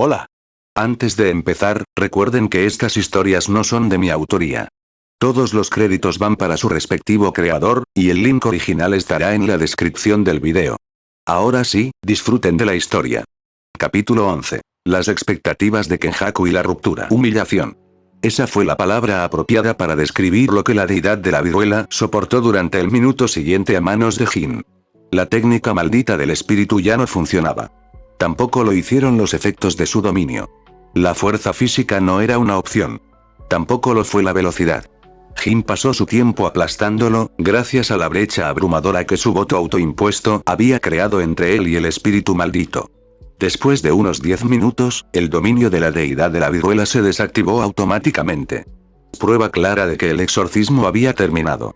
Hola. Antes de empezar, recuerden que estas historias no son de mi autoría. Todos los créditos van para su respectivo creador, y el link original estará en la descripción del video. Ahora sí, disfruten de la historia. Capítulo 11. Las expectativas de Kenjaku y la ruptura. Humillación. Esa fue la palabra apropiada para describir lo que la deidad de la viruela soportó durante el minuto siguiente a manos de Jin. La técnica maldita del espíritu ya no funcionaba. Tampoco lo hicieron los efectos de su dominio. La fuerza física no era una opción. Tampoco lo fue la velocidad. Jin pasó su tiempo aplastándolo, gracias a la brecha abrumadora que su voto autoimpuesto había creado entre él y el espíritu maldito. Después de unos 10 minutos, el dominio de la deidad de la viruela se desactivó automáticamente. Prueba clara de que el exorcismo había terminado.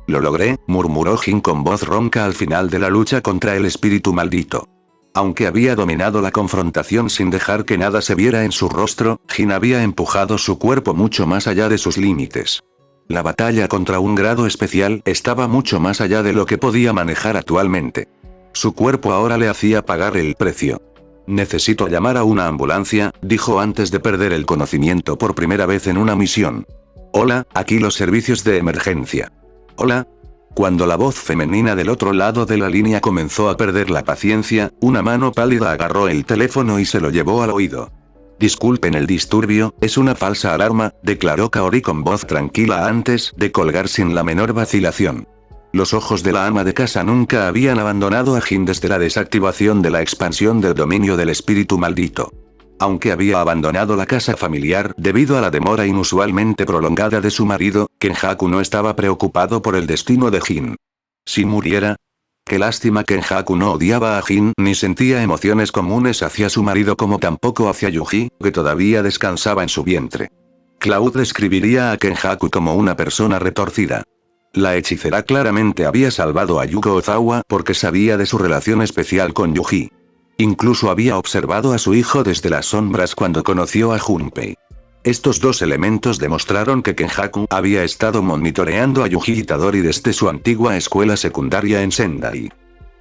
Lo logré, murmuró Jin con voz ronca al final de la lucha contra el espíritu maldito. Aunque había dominado la confrontación sin dejar que nada se viera en su rostro, Jin había empujado su cuerpo mucho más allá de sus límites. La batalla contra un grado especial estaba mucho más allá de lo que podía manejar actualmente. Su cuerpo ahora le hacía pagar el precio. Necesito llamar a una ambulancia, dijo antes de perder el conocimiento por primera vez en una misión. Hola, aquí los servicios de emergencia. Hola. Cuando la voz femenina del otro lado de la línea comenzó a perder la paciencia, una mano pálida agarró el teléfono y se lo llevó al oído. Disculpen el disturbio, es una falsa alarma, declaró Kaori con voz tranquila antes de colgar sin la menor vacilación. Los ojos de la ama de casa nunca habían abandonado a Jin desde la desactivación de la expansión del dominio del espíritu maldito. Aunque había abandonado la casa familiar debido a la demora inusualmente prolongada de su marido, Kenjaku no estaba preocupado por el destino de Jin. Si muriera... Qué lástima. Kenjaku no odiaba a Jin ni sentía emociones comunes hacia su marido como tampoco hacia Yuji, que todavía descansaba en su vientre. Cloud describiría a Kenjaku como una persona retorcida. La hechicera claramente había salvado a Yuko Ozawa porque sabía de su relación especial con Yuji. Incluso había observado a su hijo desde las sombras cuando conoció a Junpei. Estos dos elementos demostraron que Kenjaku había estado monitoreando a Yuji Itadori desde su antigua escuela secundaria en Sendai.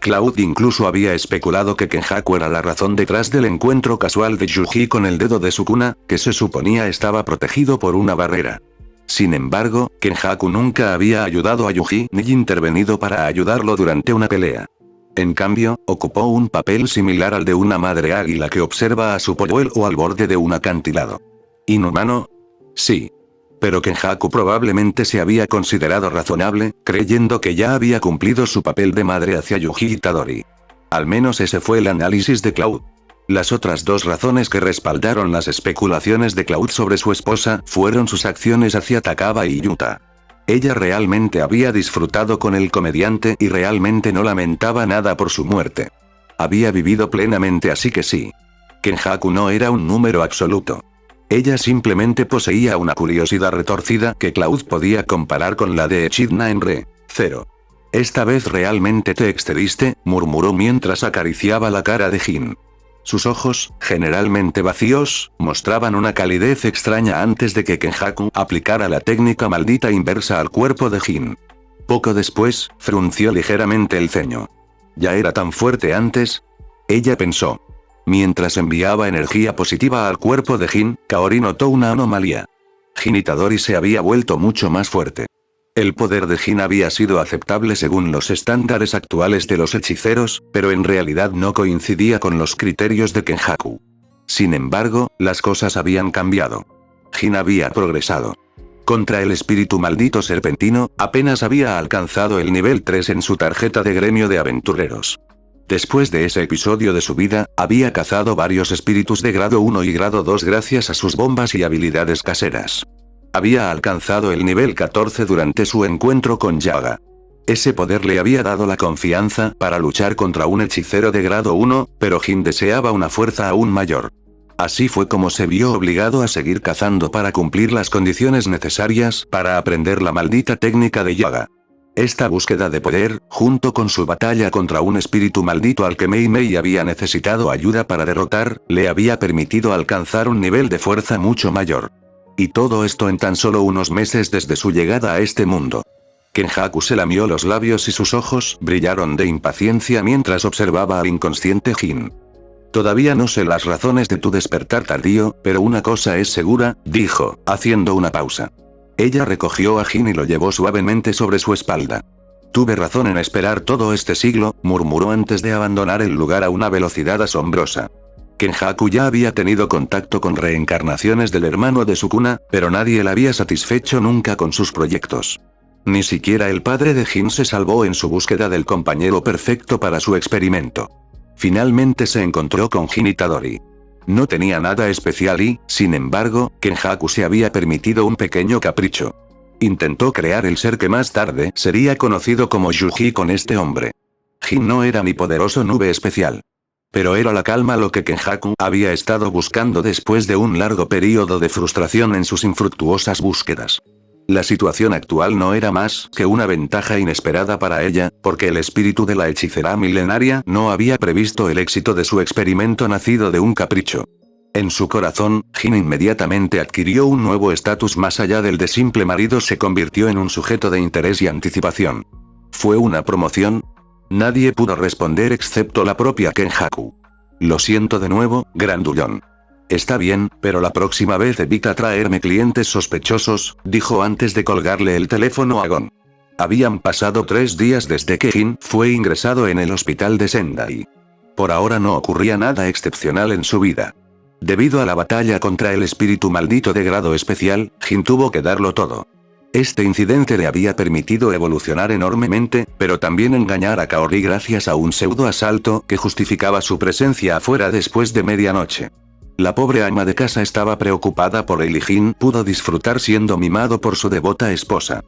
Cloud incluso había especulado que Kenjaku era la razón detrás del encuentro casual de Yuji con el dedo de Sukuna, que se suponía estaba protegido por una barrera. Sin embargo, Kenjaku nunca había ayudado a Yuji ni intervenido para ayudarlo durante una pelea. En cambio, ocupó un papel similar al de una madre águila que observa a su polluelo al borde de un acantilado. ¿Inhumano? Sí. Pero Kenjaku probablemente se había considerado razonable, creyendo que ya había cumplido su papel de madre hacia Yuji Itadori. Al menos ese fue el análisis de Cloud. Las otras dos razones que respaldaron las especulaciones de Cloud sobre su esposa fueron sus acciones hacia Takaba y Yuta. Ella realmente había disfrutado con el comediante y realmente no lamentaba nada por su muerte. Había vivido plenamente, así que sí. Kenjaku no era un número absoluto. Ella simplemente poseía una curiosidad retorcida que Cloud podía comparar con la de Echidna en Re-0. Esta vez realmente te excediste, murmuró mientras acariciaba la cara de Jin. Sus ojos, generalmente vacíos, mostraban una calidez extraña antes de que Kenjaku aplicara la técnica maldita inversa al cuerpo de Jin. Poco después, frunció ligeramente el ceño. ¿Ya era tan fuerte antes? Ella pensó. Mientras enviaba energía positiva al cuerpo de Jin, Kaori notó una anomalía. Jin Itadori se había vuelto mucho más fuerte. El poder de Jin había sido aceptable según los estándares actuales de los hechiceros, pero en realidad no coincidía con los criterios de Kenjaku. Sin embargo, las cosas habían cambiado. Jin había progresado. Contra el espíritu maldito serpentino, apenas había alcanzado el nivel 3 en su tarjeta de gremio de aventureros. Después de ese episodio de su vida, había cazado varios espíritus de grado 1 y grado 2 gracias a sus bombas y habilidades caseras. Había alcanzado el nivel 14 durante su encuentro con Yaga. Ese poder le había dado la confianza para luchar contra un hechicero de grado 1, pero Jin deseaba una fuerza aún mayor. Así fue como se vio obligado a seguir cazando para cumplir las condiciones necesarias para aprender la maldita técnica de Yaga. Esta búsqueda de poder, junto con su batalla contra un espíritu maldito al que Mei Mei había necesitado ayuda para derrotar, le había permitido alcanzar un nivel de fuerza mucho mayor. Y todo esto en tan solo unos meses desde su llegada a este mundo. Kenjaku se lamió los labios y sus ojos brillaron de impaciencia mientras observaba al inconsciente Jin. Todavía no sé las razones de tu despertar tardío, pero una cosa es segura, dijo, haciendo una pausa. Ella recogió a Jin y lo llevó suavemente sobre su espalda. Tuve razón en esperar todo este siglo, murmuró antes de abandonar el lugar a una velocidad asombrosa. Kenjaku ya había tenido contacto con reencarnaciones del hermano de Sukuna, pero nadie la había satisfecho nunca con sus proyectos. Ni siquiera el padre de Jin se salvó en su búsqueda del compañero perfecto para su experimento. Finalmente se encontró con Jin Itadori. No tenía nada especial y, sin embargo, Kenjaku se había permitido un pequeño capricho. Intentó crear el ser que más tarde sería conocido como Yuji con este hombre. Jin no era ni poderoso nube especial. Pero era la calma lo que Kenjaku había estado buscando después de un largo periodo de frustración en sus infructuosas búsquedas. La situación actual no era más que una ventaja inesperada para ella, porque el espíritu de la hechicera milenaria no había previsto el éxito de su experimento nacido de un capricho. En su corazón, Jin inmediatamente adquirió un nuevo estatus más allá del de simple marido, se convirtió en un sujeto de interés y anticipación. ¿Fue una promoción? Nadie pudo responder excepto la propia Kenjaku. Lo siento de nuevo, grandullón. Está bien, pero la próxima vez evita traerme clientes sospechosos, dijo antes de colgarle el teléfono a Gon. Habían pasado 3 días desde que Jin fue ingresado en el hospital de Sendai. Por ahora no ocurría nada excepcional en su vida. Debido a la batalla contra el espíritu maldito de grado especial, Jin tuvo que darlo todo. Este incidente le había permitido evolucionar enormemente, pero también engañar a Kaori gracias a un pseudo asalto que justificaba su presencia afuera después de medianoche. La pobre ama de casa estaba preocupada por él y Jin pudo disfrutar siendo mimado por su devota esposa.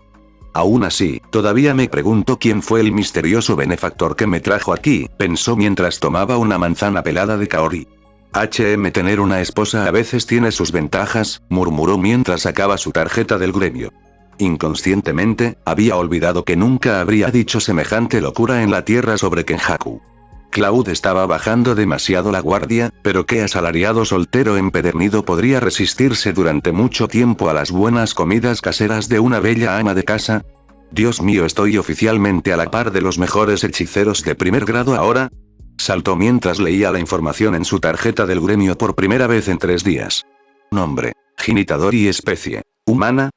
Aún así, todavía me pregunto quién fue el misterioso benefactor que me trajo aquí, pensó mientras tomaba una manzana pelada de Kaori. Tener una esposa a veces tiene sus ventajas, murmuró mientras sacaba su tarjeta del gremio. Inconscientemente, había olvidado que nunca habría dicho semejante locura en la tierra sobre Kenjaku. Claude estaba bajando demasiado la guardia, pero ¿qué asalariado soltero empedernido podría resistirse durante mucho tiempo a las buenas comidas caseras de una bella ama de casa? Dios mío, estoy oficialmente a la par de los mejores hechiceros de primer grado ahora. Saltó mientras leía la información en su tarjeta del gremio por primera vez en 3 días. Nombre: Jin Itadori, especie humana.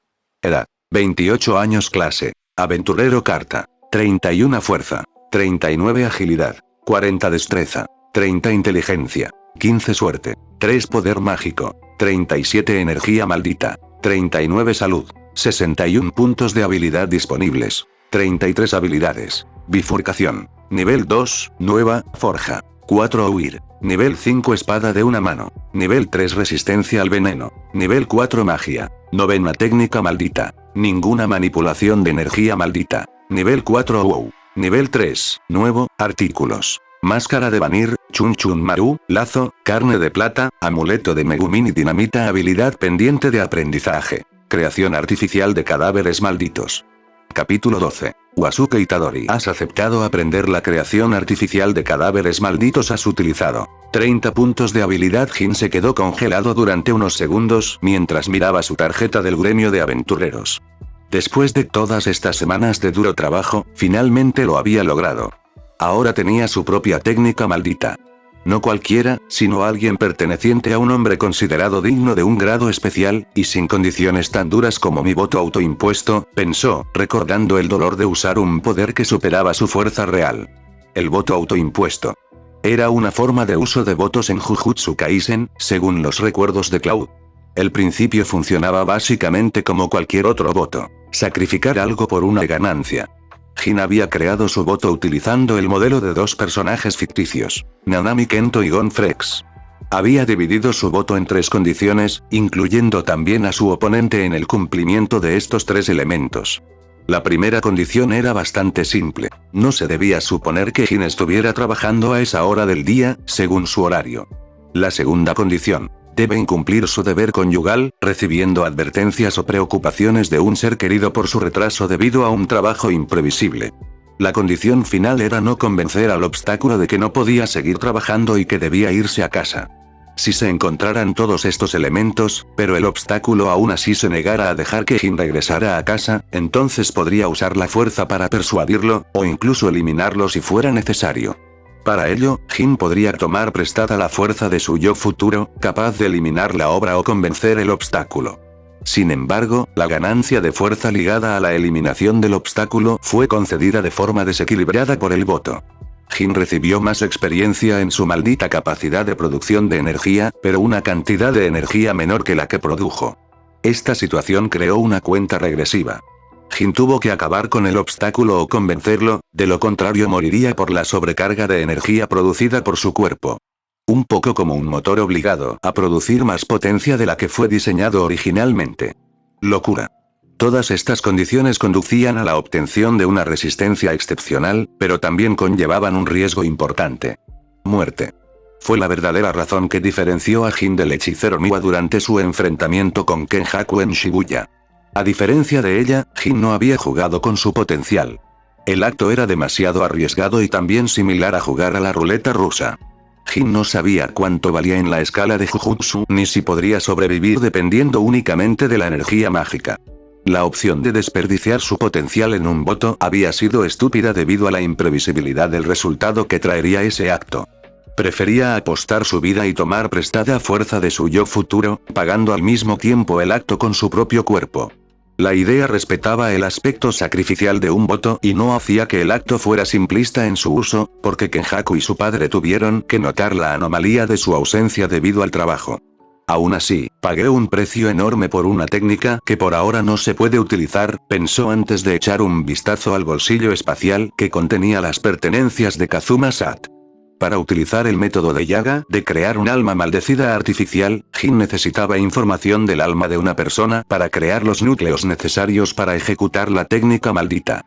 Edad: 28 años, clase aventurero, carta 31 fuerza, 39 agilidad, 40 destreza, 30 inteligencia, 15 suerte, 3 poder mágico, 37 energía maldita, 39 salud, 61 puntos de habilidad disponibles, 33 habilidades. Bifurcación. Nivel 2, nueva, forja. 4 huir. Nivel 5 espada de una mano. Nivel 3 resistencia al veneno. Nivel 4 magia. Novena técnica maldita. Ninguna manipulación de energía maldita. Nivel 4 wow. Nivel 3, nuevo, artículos. Máscara de Vanir, Chun Chun Maru, lazo, carne de plata, amuleto de Megumin y dinamita, habilidad pendiente de aprendizaje. Creación artificial de cadáveres malditos. Capítulo 12. Wasuke Itadori. Has aceptado aprender la creación artificial de cadáveres malditos. Has utilizado 30 puntos de habilidad. Jin se quedó congelado durante unos segundos mientras miraba su tarjeta del gremio de aventureros. Después de todas estas semanas de duro trabajo, finalmente lo había logrado. Ahora tenía su propia técnica maldita. No cualquiera, sino alguien perteneciente a un hombre considerado digno de un grado especial, y sin condiciones tan duras como mi voto autoimpuesto, pensó, recordando el dolor de usar un poder que superaba su fuerza real. El voto autoimpuesto. Era una forma de uso de votos en Jujutsu Kaisen, según los recuerdos de Cloud. El principio funcionaba básicamente como cualquier otro voto: sacrificar algo por una ganancia. Jin había creado su voto utilizando el modelo de 2 personajes ficticios, Nanami Kento y Gon Frex. Había dividido su voto en 3 condiciones, incluyendo también a su oponente en el cumplimiento de estos 3 elementos. La primera condición era bastante simple: no se debía suponer que Jin estuviera trabajando a esa hora del día, según su horario. La segunda condición: debe incumplir su deber conyugal, recibiendo advertencias o preocupaciones de un ser querido por su retraso debido a un trabajo imprevisible. La condición final era no convencer al obstáculo de que no podía seguir trabajando y que debía irse a casa. Si se encontraran todos estos elementos, pero el obstáculo aún así se negara a dejar que Jin regresara a casa, entonces podría usar la fuerza para persuadirlo, o incluso eliminarlo si fuera necesario. Para ello, Jin podría tomar prestada la fuerza de su yo futuro, capaz de eliminar la obra o convencer el obstáculo. Sin embargo, la ganancia de fuerza ligada a la eliminación del obstáculo fue concedida de forma desequilibrada por el voto. Jin recibió más experiencia en su maldita capacidad de producción de energía, pero una cantidad de energía menor que la que produjo. Esta situación creó una cuenta regresiva. Jin tuvo que acabar con el obstáculo o convencerlo, de lo contrario moriría por la sobrecarga de energía producida por su cuerpo. Un poco como un motor obligado a producir más potencia de la que fue diseñado originalmente. Locura. Todas estas condiciones conducían a la obtención de una resistencia excepcional, pero también conllevaban un riesgo importante. Muerte. Fue la verdadera razón que diferenció a Jin del hechicero Miwa durante su enfrentamiento con Kenjaku en Shibuya. A diferencia de ella, Jin no había jugado con su potencial. El acto era demasiado arriesgado y también similar a jugar a la ruleta rusa. Jin no sabía cuánto valía en la escala de Jujutsu ni si podría sobrevivir dependiendo únicamente de la energía mágica. La opción de desperdiciar su potencial en un voto había sido estúpida debido a la imprevisibilidad del resultado que traería ese acto. Prefería apostar su vida y tomar prestada fuerza de su yo futuro, pagando al mismo tiempo el acto con su propio cuerpo. La idea respetaba el aspecto sacrificial de un voto y no hacía que el acto fuera simplista en su uso, porque Kenjaku y su padre tuvieron que notar la anomalía de su ausencia debido al trabajo. Aún así, pagué un precio enorme por una técnica que por ahora no se puede utilizar, pensó antes de echar un vistazo al bolsillo espacial que contenía las pertenencias de Kazuma-Sat. Para utilizar el método de Yaga, de crear un alma maldecida artificial, Jin necesitaba información del alma de una persona para crear los núcleos necesarios para ejecutar la técnica maldita.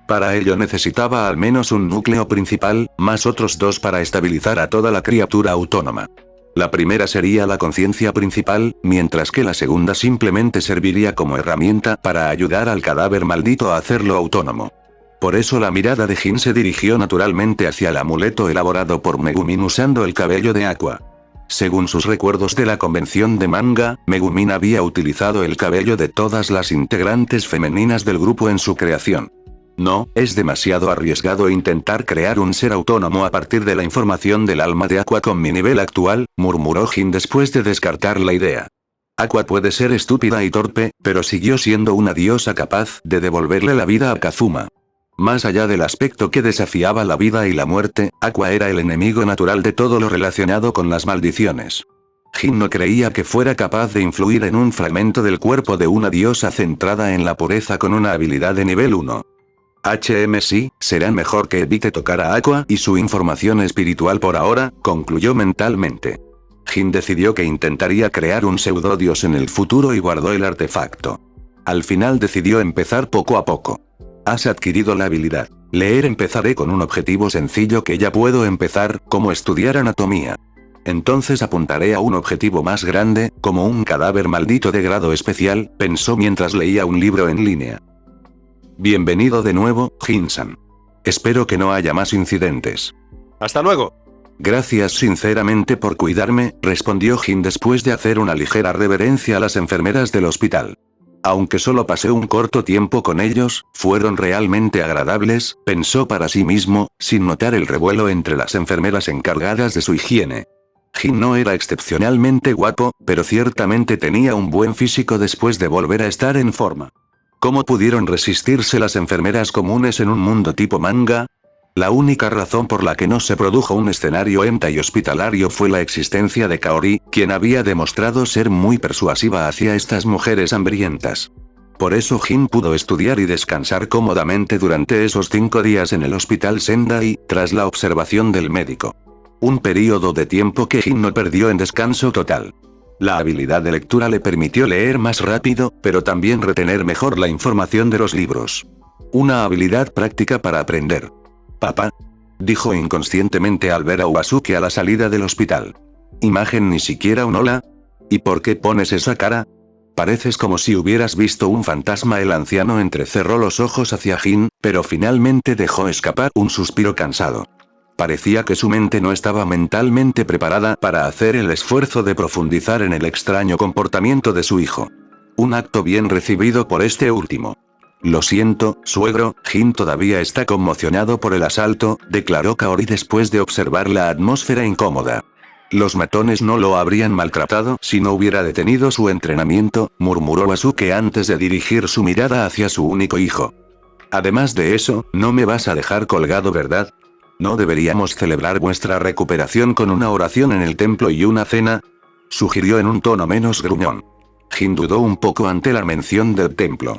Para ello necesitaba al menos un núcleo principal, más otros dos para estabilizar a toda la criatura autónoma. La primera sería la conciencia principal, mientras que la segunda simplemente serviría como herramienta para ayudar al cadáver maldito a hacerlo autónomo. Por eso la mirada de Jin se dirigió naturalmente hacia el amuleto elaborado por Megumin usando el cabello de Aqua. Según sus recuerdos de la convención de manga, Megumin había utilizado el cabello de todas las integrantes femeninas del grupo en su creación. No, es demasiado arriesgado intentar crear un ser autónomo a partir de la información del alma de Aqua con mi nivel actual, murmuró Jin después de descartar la idea. Aqua puede ser estúpida y torpe, pero siguió siendo una diosa capaz de devolverle la vida a Kazuma. Más allá del aspecto que desafiaba la vida y la muerte, Aqua era el enemigo natural de todo lo relacionado con las maldiciones. Jin no creía que fuera capaz de influir en un fragmento del cuerpo de una diosa centrada en la pureza con una habilidad de nivel 1. HMC, será mejor que evite tocar a Aqua y su información espiritual por ahora, concluyó mentalmente. Jin decidió que intentaría crear un pseudodios en el futuro y guardó el artefacto. Al final decidió empezar poco a poco. Has adquirido la habilidad. Leer. Empezaré con un objetivo sencillo que ya puedo empezar, como estudiar anatomía. Entonces apuntaré a un objetivo más grande, como un cadáver maldito de grado especial, pensó mientras leía un libro en línea. Bienvenido de nuevo, Jin-san. Espero que no haya más incidentes. Hasta luego. Gracias sinceramente por cuidarme, respondió Jin después de hacer una ligera reverencia a las enfermeras del hospital. Aunque solo pasé un corto tiempo con ellos, fueron realmente agradables, pensó para sí mismo, sin notar el revuelo entre las enfermeras encargadas de su higiene. Jin no era excepcionalmente guapo, pero ciertamente tenía un buen físico después de volver a estar en forma. ¿Cómo pudieron resistirse las enfermeras comunes en un mundo tipo manga? La única razón por la que no se produjo un escenario hentai hospitalario fue la existencia de Kaori, quien había demostrado ser muy persuasiva hacia estas mujeres hambrientas. Por eso Jin pudo estudiar y descansar cómodamente durante esos 5 días en el hospital Sendai, tras la observación del médico. Un período de tiempo que Jin no perdió en descanso total. La habilidad de lectura le permitió leer más rápido, pero también retener mejor la información de los libros. Una habilidad práctica para aprender. Papá, dijo inconscientemente al ver a Uasuke a la salida del hospital. Imagen ni siquiera un hola. ¿Y por qué pones esa cara? Pareces como si hubieras visto un fantasma. El anciano entrecerró los ojos hacia Jin, pero finalmente dejó escapar un suspiro cansado. Parecía que su mente no estaba mentalmente preparada para hacer el esfuerzo de profundizar en el extraño comportamiento de su hijo. Un acto bien recibido por este último. Lo siento, suegro, Jin todavía está conmocionado por el asalto, declaró Kaori después de observar la atmósfera incómoda. Los matones no lo habrían maltratado si no hubiera detenido su entrenamiento, murmuró Wasuke antes de dirigir su mirada hacia su único hijo. Además de eso, no me vas a dejar colgado, ¿verdad? ¿No deberíamos celebrar vuestra recuperación con una oración en el templo y una cena? Sugirió en un tono menos gruñón. Jin dudó un poco ante la mención del templo.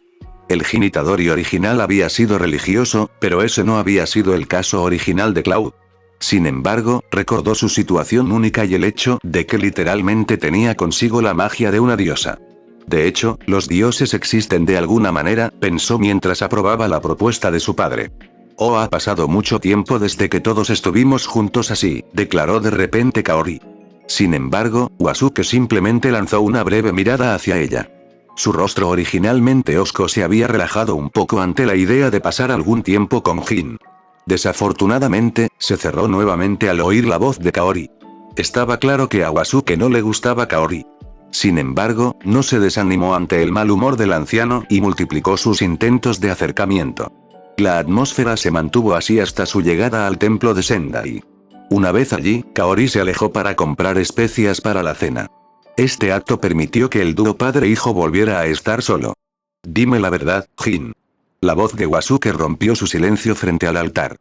El Jin Itadori original había sido religioso, pero ese no había sido el caso original de Cloud. Sin embargo, recordó su situación única y el hecho de que literalmente tenía consigo la magia de una diosa. De hecho, los dioses existen de alguna manera, pensó mientras aprobaba la propuesta de su padre. Oh, ha pasado mucho tiempo desde que todos estuvimos juntos así, declaró de repente Kaori. Sin embargo, Wasuke simplemente lanzó una breve mirada hacia ella. Su rostro originalmente hosco se había relajado un poco ante la idea de pasar algún tiempo con Jin. Desafortunadamente, se cerró nuevamente al oír la voz de Kaori. Estaba claro que a Wasuke no le gustaba Kaori. Sin embargo, no se desanimó ante el mal humor del anciano y multiplicó sus intentos de acercamiento. La atmósfera se mantuvo así hasta su llegada al templo de Sendai. Una vez allí, Kaori se alejó para comprar especias para la cena. Este acto permitió que el dúo padre-hijo volviera a estar solo. Dime la verdad, Jin. La voz de Wasuke rompió su silencio frente al altar.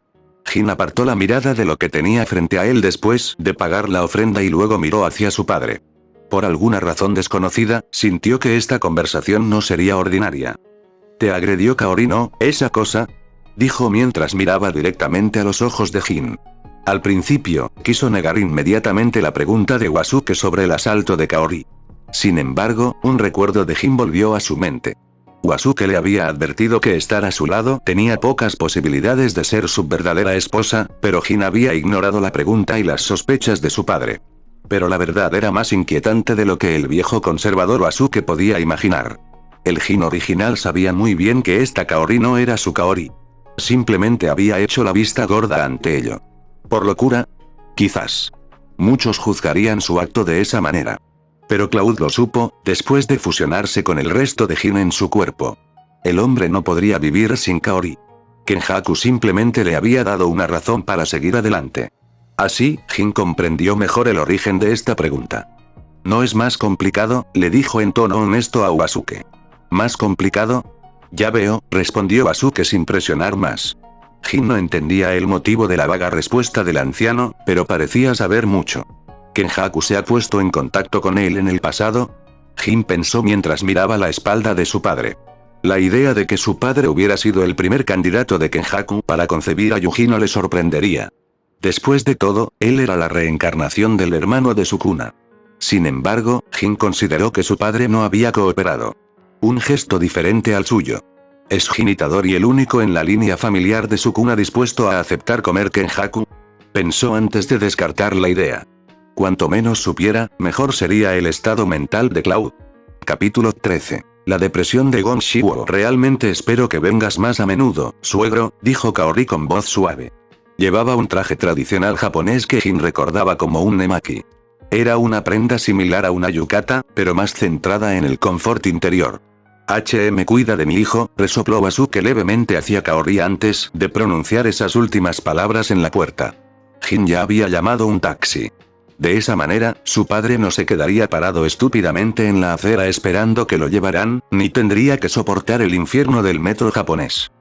Jin apartó la mirada de lo que tenía frente a él después de pagar la ofrenda y luego miró hacia su padre. Por alguna razón desconocida, sintió que esta conversación no sería ordinaria. ¿Te agredió Kaori, no, esa cosa? Dijo mientras miraba directamente a los ojos de Jin. Al principio, quiso negar inmediatamente la pregunta de Wasuke sobre el asalto de Kaori. Sin embargo, un recuerdo de Jin volvió a su mente. Wasuke le había advertido que estar a su lado tenía pocas posibilidades de ser su verdadera esposa, pero Jin había ignorado la pregunta y las sospechas de su padre. Pero la verdad era más inquietante de lo que el viejo conservador Wasuke podía imaginar. El Jin original sabía muy bien que esta Kaori no era su Kaori. Simplemente había hecho la vista gorda ante ello. ¿Por locura? Quizás. Muchos juzgarían su acto de esa manera. Pero Cloud lo supo, después de fusionarse con el resto de Jin en su cuerpo. El hombre no podría vivir sin Kaori. Kenjaku simplemente le había dado una razón para seguir adelante. Así, Jin comprendió mejor el origen de esta pregunta. ¿No es más complicado?, le dijo en tono honesto a Wasuke. ¿Más complicado? Ya veo, respondió Wasuke sin presionar más. Jin no entendía el motivo de la vaga respuesta del anciano, pero parecía saber mucho. ¿Kenjaku se ha puesto en contacto con él en el pasado? Jin pensó mientras miraba la espalda de su padre. La idea de que su padre hubiera sido el primer candidato de Kenjaku para concebir a Yuji no le sorprendería. Después de todo, él era la reencarnación del hermano de Sukuna. Sin embargo, Jin consideró que su padre no había cooperado. Un gesto diferente al suyo. ¿Es Jin Itadori el único en la línea familiar de Sukuna dispuesto a aceptar comer Kenjaku? Pensó antes de descartar la idea. Cuanto menos supiera, mejor sería el estado mental de Cloud. Capítulo 13. La depresión de Gon Shiwo. Realmente espero que vengas más a menudo, suegro, dijo Kaori con voz suave. Llevaba un traje tradicional japonés que Jin recordaba como un nemaki. Era una prenda similar a una yukata, pero más centrada en el confort interior. Cuida de mi hijo, resopló Wasuke levemente hacia Kaori antes de pronunciar esas últimas palabras en la puerta. Jin ya había llamado un taxi. De esa manera, su padre no se quedaría parado estúpidamente en la acera esperando que lo llevaran, ni tendría que soportar el infierno del metro japonés.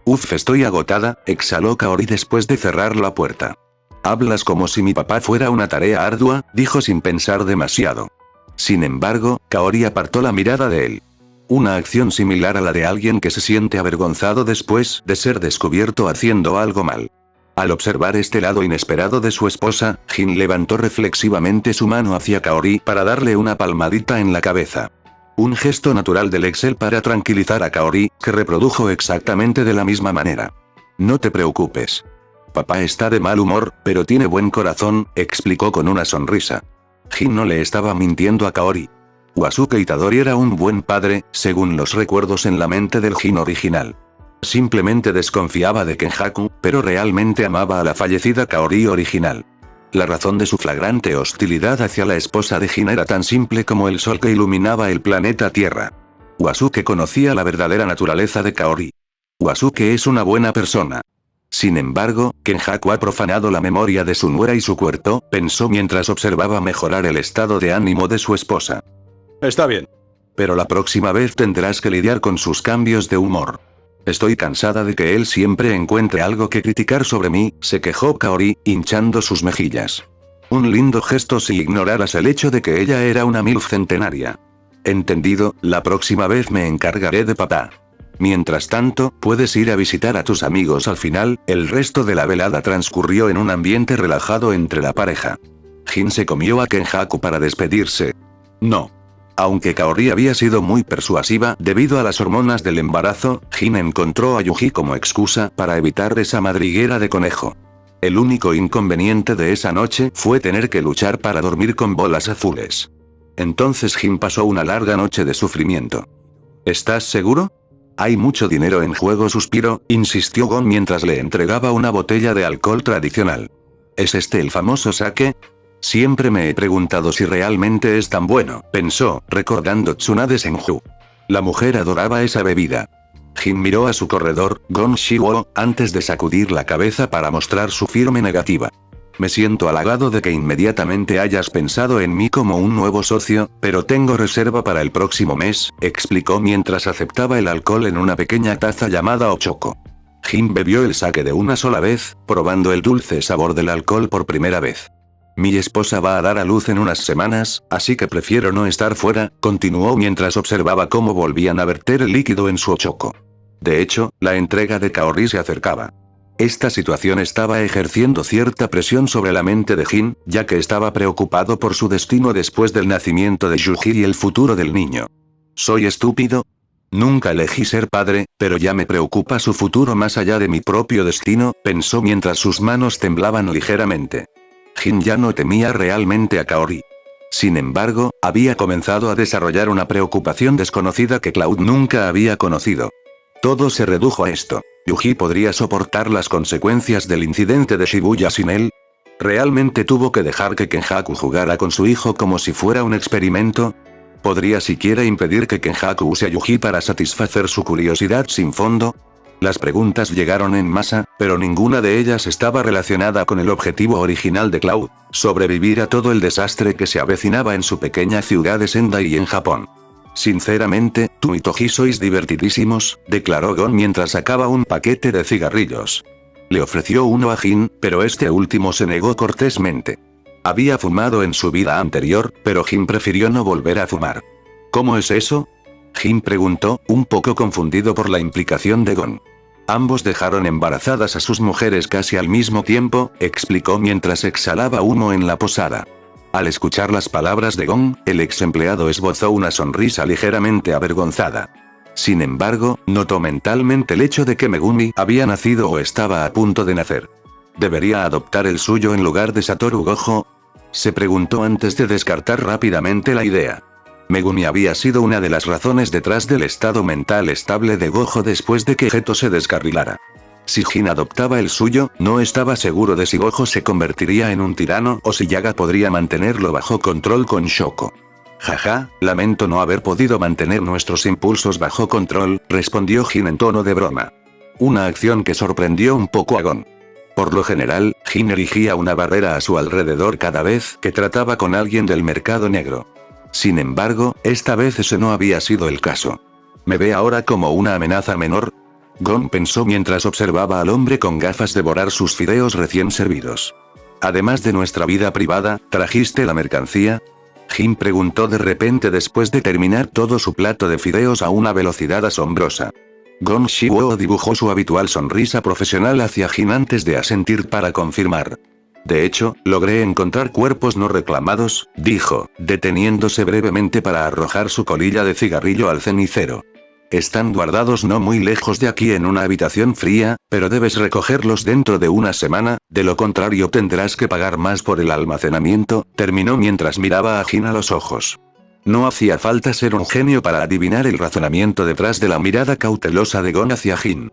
Uf, estoy agotada, exhaló Kaori después de cerrar la puerta. Hablas como si mi papá fuera una tarea ardua, dijo sin pensar demasiado. Sin embargo, Kaori apartó la mirada de él. Una acción similar a la de alguien que se siente avergonzado después de ser descubierto haciendo algo mal. Al observar este lado inesperado de su esposa, Jin levantó reflexivamente su mano hacia Kaori para darle una palmadita en la cabeza. Un gesto natural del Excel para tranquilizar a Kaori, que reprodujo exactamente de la misma manera. No te preocupes. Papá está de mal humor, pero tiene buen corazón, explicó con una sonrisa. Jin no le estaba mintiendo a Kaori. Wasuke Itadori era un buen padre, según los recuerdos en la mente del Jin original. Simplemente desconfiaba de Kenjaku, pero realmente amaba a la fallecida Kaori original. La razón de su flagrante hostilidad hacia la esposa de Jin era tan simple como el sol que iluminaba el planeta Tierra. Wasuke conocía la verdadera naturaleza de Kaori. Wasuke es una buena persona. Sin embargo, Kenjaku ha profanado la memoria de su nuera y su cuerpo, pensó mientras observaba mejorar el estado de ánimo de su esposa. Está bien. Pero la próxima vez tendrás que lidiar con sus cambios de humor. Estoy cansada de que él siempre encuentre algo que criticar sobre mí, se quejó Kaori, hinchando sus mejillas. Un lindo gesto si ignoraras el hecho de que ella era una MILF centenaria. Entendido, la próxima vez me encargaré de papá. Mientras tanto, puedes ir a visitar a tus amigos al final. El resto de la velada transcurrió en un ambiente relajado entre la pareja. Jin se comió a Kenjaku para despedirse. No. Aunque Kaori había sido muy persuasiva debido a las hormonas del embarazo, Jin encontró a Yuji como excusa para evitar esa madriguera de conejo. El único inconveniente de esa noche fue tener que luchar para dormir con bolas azules. Entonces Jin pasó una larga noche de sufrimiento. ¿Estás seguro? Hay mucho dinero en juego, suspiró, insistió Gon mientras le entregaba una botella de alcohol tradicional. ¿Es este el famoso sake? Siempre me he preguntado si realmente es tan bueno, pensó, recordando Tsunade Senju. La mujer adoraba esa bebida. Jin miró a su corredor, Gon Shiwo, antes de sacudir la cabeza para mostrar su firme negativa. Me siento halagado de que inmediatamente hayas pensado en mí como un nuevo socio, pero tengo reserva para el próximo mes, explicó mientras aceptaba el alcohol en una pequeña taza llamada Ochoko. Jin bebió el sake de una sola vez, probando el dulce sabor del alcohol por primera vez. Mi esposa va a dar a luz en unas semanas, así que prefiero no estar fuera, continuó mientras observaba cómo volvían a verter el líquido en su Ochoko. De hecho, la entrega de Kaori se acercaba. Esta situación estaba ejerciendo cierta presión sobre la mente de Jin, ya que estaba preocupado por su destino después del nacimiento de Yuji y el futuro del niño. ¿Soy estúpido? Nunca elegí ser padre, pero ya me preocupa su futuro más allá de mi propio destino, pensó mientras sus manos temblaban ligeramente. Jin ya no temía realmente a Kaori. Sin embargo, había comenzado a desarrollar una preocupación desconocida que Cloud nunca había conocido. Todo se redujo a esto. ¿Yuji podría soportar las consecuencias del incidente de Shibuya sin él? ¿Realmente tuvo que dejar que Kenjaku jugara con su hijo como si fuera un experimento? ¿Podría siquiera impedir que Kenjaku use a Yuji para satisfacer su curiosidad sin fondo? Las preguntas llegaron en masa, pero ninguna de ellas estaba relacionada con el objetivo original de Cloud, sobrevivir a todo el desastre que se avecinaba en su pequeña ciudad de Sendai y en Japón. Sinceramente, tú y Toji sois divertidísimos, declaró Gon mientras sacaba un paquete de cigarrillos. Le ofreció uno a Jin, pero este último se negó cortésmente. Había fumado en su vida anterior, pero Jin prefirió no volver a fumar. ¿Cómo es eso? Jin preguntó, un poco confundido por la implicación de Gon. Ambos dejaron embarazadas a sus mujeres casi al mismo tiempo, explicó mientras exhalaba humo en la posada. Al escuchar las palabras de Gon, el ex empleado esbozó una sonrisa ligeramente avergonzada. Sin embargo, notó mentalmente el hecho de que Megumi había nacido o estaba a punto de nacer. ¿Debería adoptar el suyo en lugar de Satoru Gojo? Se preguntó antes de descartar rápidamente la idea. Megumi había sido una de las razones detrás del estado mental estable de Gojo después de que Geto se descarrilara. Si Jin adoptaba el suyo, no estaba seguro de si Gojo se convertiría en un tirano o si Yaga podría mantenerlo bajo control con Shoko. Jaja, lamento no haber podido mantener nuestros impulsos bajo control, respondió Jin en tono de broma. Una acción que sorprendió un poco a Gon. Por lo general, Jin erigía una barrera a su alrededor cada vez que trataba con alguien del mercado negro. Sin embargo, esta vez ese no había sido el caso. ¿Me ve ahora como una amenaza menor? Gon pensó mientras observaba al hombre con gafas devorar sus fideos recién servidos. Además de nuestra vida privada, ¿trajiste la mercancía? Jin preguntó de repente después de terminar todo su plato de fideos a una velocidad asombrosa. Gon Shiwo dibujó su habitual sonrisa profesional hacia Jin antes de asentir para confirmar. De hecho, logré encontrar cuerpos no reclamados, dijo, deteniéndose brevemente para arrojar su colilla de cigarrillo al cenicero. Están guardados no muy lejos de aquí en una habitación fría, pero debes recogerlos dentro de una semana, de lo contrario tendrás que pagar más por el almacenamiento, terminó mientras miraba a Jin a los ojos. No hacía falta ser un genio para adivinar el razonamiento detrás de la mirada cautelosa de Gon hacia Jin.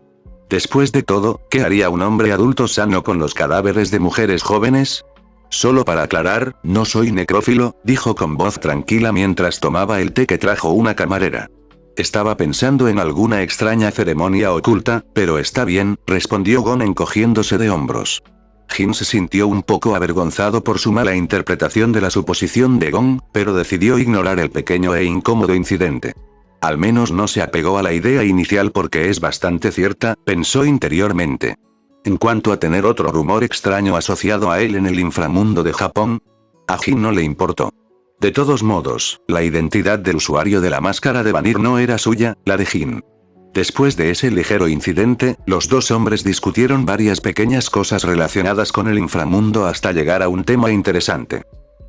Después de todo, ¿qué haría un hombre adulto sano con los cadáveres de mujeres jóvenes? Solo para aclarar, no soy necrófilo, dijo con voz tranquila mientras tomaba el té que trajo una camarera. Estaba pensando en alguna extraña ceremonia oculta, pero está bien, respondió Gon encogiéndose de hombros. Jin se sintió un poco avergonzado por su mala interpretación de la suposición de Gon, pero decidió ignorar el pequeño e incómodo incidente. Al menos no se apegó a la idea inicial porque es bastante cierta, pensó interiormente. En cuanto a tener otro rumor extraño asociado a él en el inframundo de Japón, a Jin no le importó. De todos modos, la identidad del usuario de la máscara de Vanir no era suya, la de Jin. Después de ese ligero incidente, los dos hombres discutieron varias pequeñas cosas relacionadas con el inframundo hasta llegar a un tema interesante.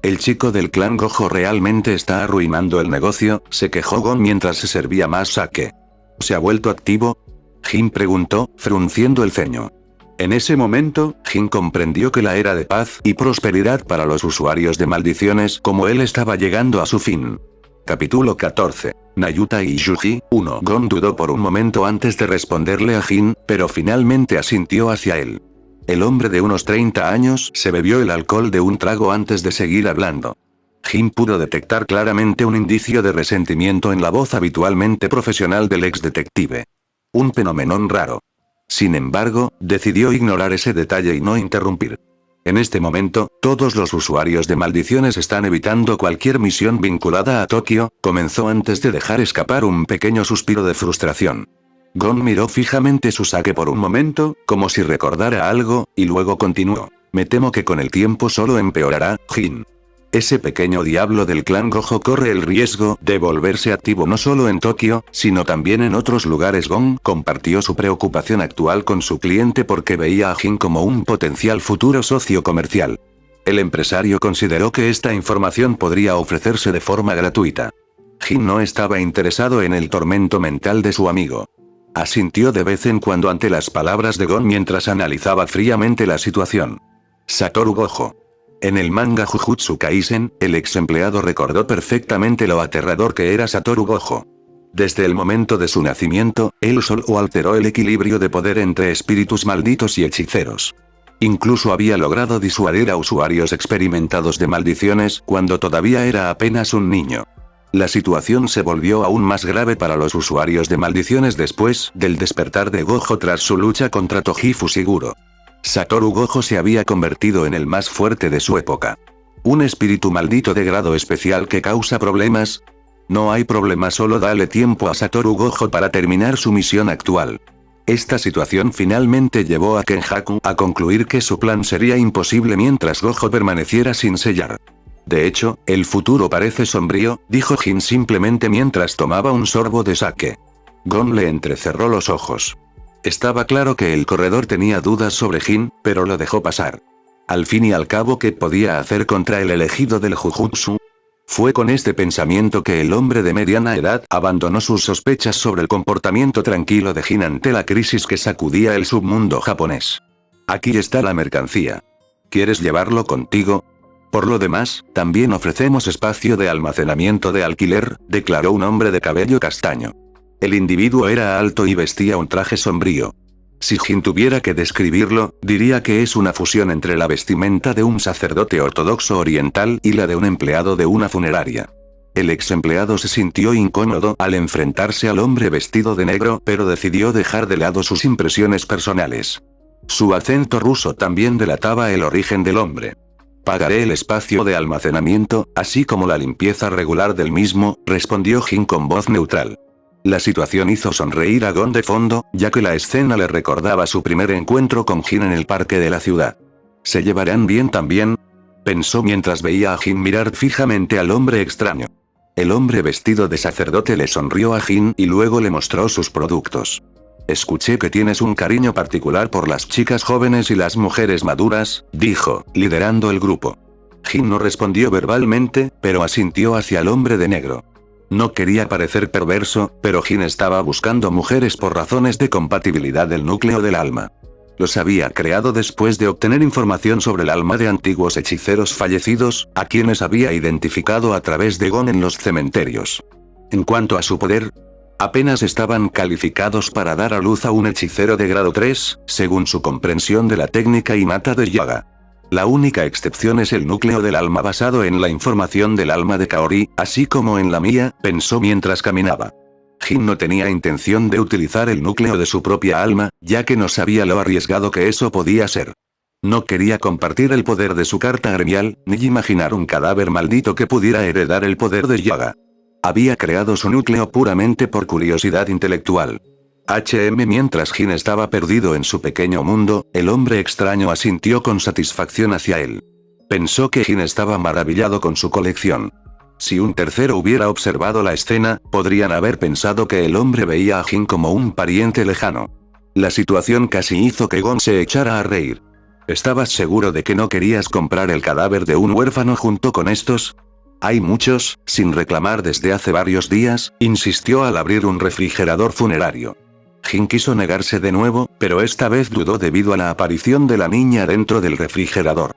El chico del clan Gojo realmente está arruinando el negocio, se quejó Gon mientras se servía más sake. ¿Se ha vuelto activo? Jin preguntó, frunciendo el ceño. En ese momento, Jin comprendió que la era de paz y prosperidad para los usuarios de maldiciones como él estaba llegando a su fin. Capítulo 14. Nayuta y Yuji. 1. Gon dudó por un momento antes de responderle a Jin, pero finalmente asintió hacia él. El hombre de unos 30 años se bebió el alcohol de un trago antes de seguir hablando. Jin pudo detectar claramente un indicio de resentimiento en la voz habitualmente profesional del ex detective. Un fenomenón raro. Sin embargo, decidió ignorar ese detalle y no interrumpir. En este momento, todos los usuarios de maldiciones están evitando cualquier misión vinculada a Tokio, comenzó antes de dejar escapar un pequeño suspiro de frustración. Gon miró fijamente su sake por un momento, como si recordara algo, y luego continuó. Me temo que con el tiempo solo empeorará, Jin. Ese pequeño diablo del clan Gojo corre el riesgo de volverse activo no solo en Tokio, sino también en otros lugares. Gon compartió su preocupación actual con su cliente porque veía a Jin como un potencial futuro socio comercial. El empresario consideró que esta información podría ofrecerse de forma gratuita. Jin no estaba interesado en el tormento mental de su amigo. Asintió de vez en cuando ante las palabras de Gon mientras analizaba fríamente la situación. Satoru Gojo. En el manga Jujutsu Kaisen, el ex empleado recordó perfectamente lo aterrador que era Satoru Gojo. Desde el momento de su nacimiento, él solo alteró el equilibrio de poder entre espíritus malditos y hechiceros. Incluso había logrado disuadir a usuarios experimentados de maldiciones cuando todavía era apenas un niño. La situación se volvió aún más grave para los usuarios de maldiciones después del despertar de Gojo tras su lucha contra Toji Fushiguro. Satoru Gojo se había convertido en el más fuerte de su época. ¿Un espíritu maldito de grado especial que causa problemas? No hay problema, solo dale tiempo a Satoru Gojo para terminar su misión actual. Esta situación finalmente llevó a Kenjaku a concluir que su plan sería imposible mientras Gojo permaneciera sin sellar. De hecho, el futuro parece sombrío, dijo Jin simplemente mientras tomaba un sorbo de sake. Gon le entrecerró los ojos. Estaba claro que el corredor tenía dudas sobre Jin, pero lo dejó pasar. Al fin y al cabo, ¿qué podía hacer contra el elegido del Jujutsu? Fue con este pensamiento que el hombre de mediana edad abandonó sus sospechas sobre el comportamiento tranquilo de Jin ante la crisis que sacudía el submundo japonés. Aquí está la mercancía. ¿Quieres llevarlo contigo? Por lo demás, también ofrecemos espacio de almacenamiento de alquiler, declaró un hombre de cabello castaño. El individuo era alto y vestía un traje sombrío. Si Jin tuviera que describirlo, diría que es una fusión entre la vestimenta de un sacerdote ortodoxo oriental y la de un empleado de una funeraria. El ex empleado se sintió incómodo al enfrentarse al hombre vestido de negro, pero decidió dejar de lado sus impresiones personales. Su acento ruso también delataba el origen del hombre. Pagaré el espacio de almacenamiento, así como la limpieza regular del mismo, respondió Jin con voz neutral. La situación hizo sonreír a Gon de fondo, ya que la escena le recordaba su primer encuentro con Jin en el parque de la ciudad. ¿Se llevarán bien también? Pensó mientras veía a Jin mirar fijamente al hombre extraño. El hombre vestido de sacerdote le sonrió a Jin y luego le mostró sus productos. Escuché que tienes un cariño particular por las chicas jóvenes y las mujeres maduras, dijo, liderando el grupo. Jin no respondió verbalmente, pero asintió hacia el hombre de negro. No quería parecer perverso, pero Jin estaba buscando mujeres por razones de compatibilidad del núcleo del alma. Los había creado después de obtener información sobre el alma de antiguos hechiceros fallecidos, a quienes había identificado a través de Gon en los cementerios. En cuanto a su poder, apenas estaban calificados para dar a luz a un hechicero de grado 3, según su comprensión de la técnica innata de Yaga. La única excepción es el núcleo del alma basado en la información del alma de Kaori, así como en la mía, pensó mientras caminaba. Jin no tenía intención de utilizar el núcleo de su propia alma, ya que no sabía lo arriesgado que eso podía ser. No quería compartir el poder de su carta gremial, ni imaginar un cadáver maldito que pudiera heredar el poder de Yaga. Había creado su núcleo puramente por curiosidad intelectual. Mientras Jin estaba perdido en su pequeño mundo, el hombre extraño asintió con satisfacción hacia él. Pensó que Jin estaba maravillado con su colección. Si un tercero hubiera observado la escena, podrían haber pensado que el hombre veía a Jin como un pariente lejano. La situación casi hizo que Gon se echara a reír. ¿Estabas seguro de que no querías comprar el cadáver de un huérfano junto con estos? Hay muchos, sin reclamar desde hace varios días, insistió al abrir un refrigerador funerario. Jin quiso negarse de nuevo, pero esta vez dudó debido a la aparición de la niña dentro del refrigerador.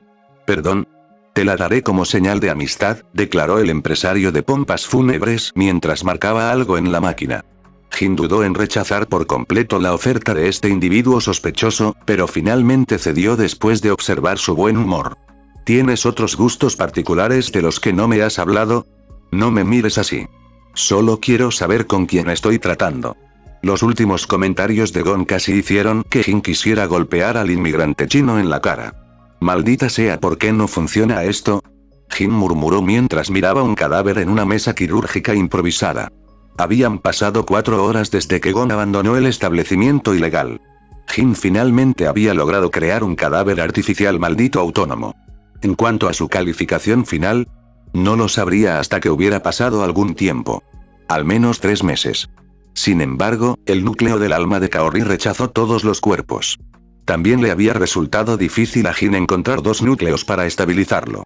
Perdón. Te la daré como señal de amistad, declaró el empresario de pompas fúnebres mientras marcaba algo en la máquina. Jin dudó en rechazar por completo la oferta de este individuo sospechoso, pero finalmente cedió después de observar su buen humor. ¿Tienes otros gustos particulares de los que no me has hablado? No me mires así. Solo quiero saber con quién estoy tratando. Los últimos comentarios de Gon casi hicieron que Jin quisiera golpear al inmigrante chino en la cara. Maldita sea, ¿por qué no funciona esto? Jin murmuró mientras miraba un cadáver en una mesa quirúrgica improvisada. Habían pasado 4 horas desde que Gon abandonó el establecimiento ilegal. Jin finalmente había logrado crear un cadáver artificial maldito autónomo. En cuanto a su calificación final, no lo sabría hasta que hubiera pasado algún tiempo. Al menos 3 meses. Sin embargo, el núcleo del alma de Kaori rechazó todos los cuerpos. También le había resultado difícil a Jin encontrar 2 núcleos para estabilizarlo.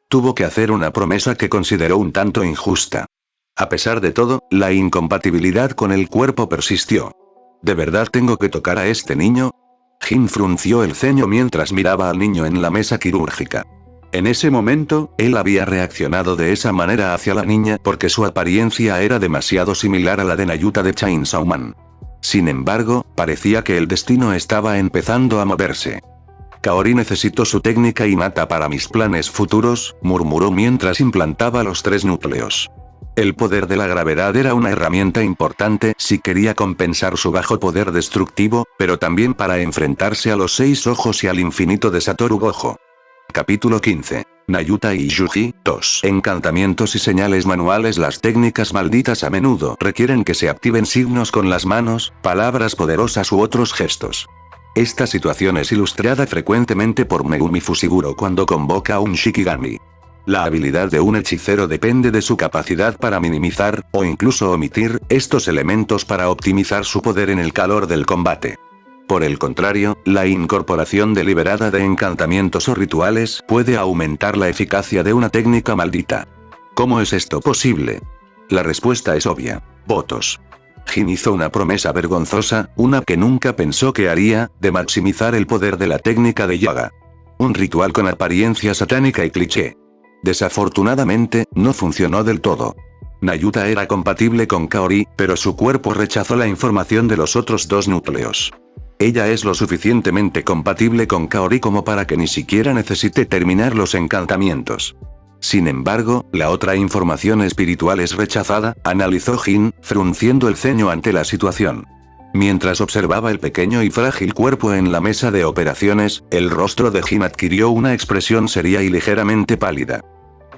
Tuvo que hacer una promesa que consideró un tanto injusta. A pesar de todo, la incompatibilidad con el cuerpo persistió. ¿De verdad tengo que tocar a este niño? Jin frunció el ceño mientras miraba al niño en la mesa quirúrgica. En ese momento, él había reaccionado de esa manera hacia la niña porque su apariencia era demasiado similar a la de Nayuta de Chainsaw Man. Sin embargo, parecía que el destino estaba empezando a moverse. Kaori, necesito su técnica innata para mis planes futuros, murmuró mientras implantaba los 3 núcleos. El poder de la gravedad era una herramienta importante si quería compensar su bajo poder destructivo, pero también para enfrentarse a los 6 ojos y al infinito de Satoru Gojo. Capítulo 15. Nayuta y Yuji. 2. Encantamientos y señales manuales. Las técnicas malditas a menudo requieren que se activen signos con las manos, palabras poderosas u otros gestos. Esta situación es ilustrada frecuentemente por Megumi Fushiguro cuando convoca a un Shikigami. La habilidad de un hechicero depende de su capacidad para minimizar, o incluso omitir, estos elementos para optimizar su poder en el calor del combate. Por el contrario, la incorporación deliberada de encantamientos o rituales puede aumentar la eficacia de una técnica maldita. ¿Cómo es esto posible? La respuesta es obvia. Votos. Jin hizo una promesa vergonzosa, una que nunca pensó que haría, de maximizar el poder de la técnica de Yaga. Un ritual con apariencia satánica y cliché. Desafortunadamente, no funcionó del todo. Nayuta era compatible con Kaori, pero su cuerpo rechazó la información de los otros 2 núcleos. Ella es lo suficientemente compatible con Kaori como para que ni siquiera necesite terminar los encantamientos. Sin embargo, la otra información espiritual es rechazada, analizó Jin, frunciendo el ceño ante la situación. Mientras observaba el pequeño y frágil cuerpo en la mesa de operaciones, el rostro de Jin adquirió una expresión seria y ligeramente pálida.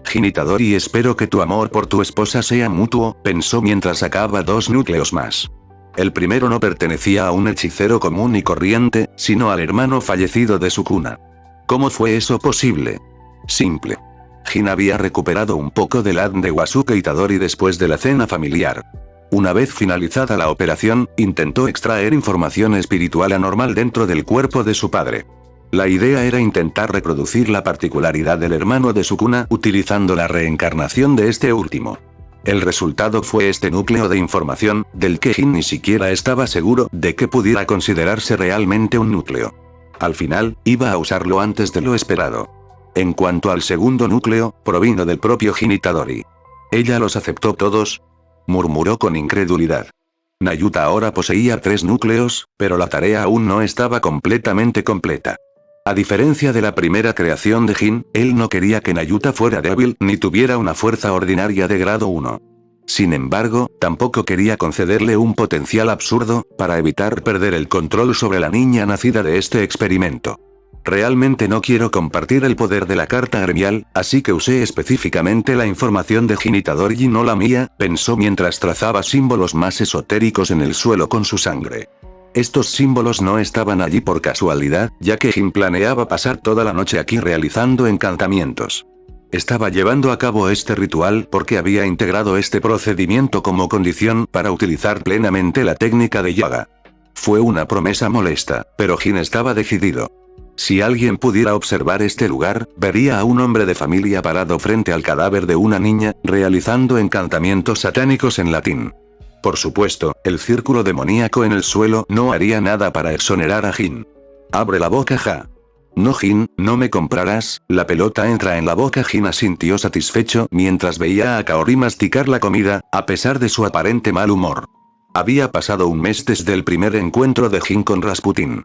Jin Itadori, espero que tu amor por tu esposa sea mutuo, pensó mientras sacaba 2 núcleos más. El primero no pertenecía a un hechicero común y corriente, sino al hermano fallecido de Sukuna. ¿Cómo fue eso posible? Simple. Jin había recuperado un poco del ADN de Wasuke Itadori después de la cena familiar. Una vez finalizada la operación, intentó extraer información espiritual anormal dentro del cuerpo de su padre. La idea era intentar reproducir la particularidad del hermano de Sukuna utilizando la reencarnación de este último. El resultado fue este núcleo de información, del que Jin ni siquiera estaba seguro de que pudiera considerarse realmente un núcleo. Al final, iba a usarlo antes de lo esperado. En cuanto al segundo núcleo, provino del propio Jin Itadori. ¿Ella los aceptó todos?, murmuró con incredulidad. Nayuta ahora poseía 3 núcleos, pero la tarea aún no estaba completamente completa. A diferencia de la primera creación de Jin, él no quería que Nayuta fuera débil ni tuviera una fuerza ordinaria de grado 1. Sin embargo, tampoco quería concederle un potencial absurdo, para evitar perder el control sobre la niña nacida de este experimento. Realmente no quiero compartir el poder de la carta gremial, así que usé específicamente la información de Jin Itadori y no la mía, pensó mientras trazaba símbolos más esotéricos en el suelo con su sangre. Estos símbolos no estaban allí por casualidad, ya que Jin planeaba pasar toda la noche aquí realizando encantamientos. Estaba llevando a cabo este ritual porque había integrado este procedimiento como condición para utilizar plenamente la técnica de Yaga. Fue una promesa molesta, pero Jin estaba decidido. Si alguien pudiera observar este lugar, vería a un hombre de familia parado frente al cadáver de una niña, realizando encantamientos satánicos en latín. Por supuesto, el círculo demoníaco en el suelo no haría nada para exonerar a Jin. Abre la boca, ja. No, Jin, no me comprarás. La pelota entra en la boca. Jin asintió satisfecho mientras veía a Kaori masticar la comida, a pesar de su aparente mal humor. Había pasado un mes desde el primer encuentro de Jin con Rasputin.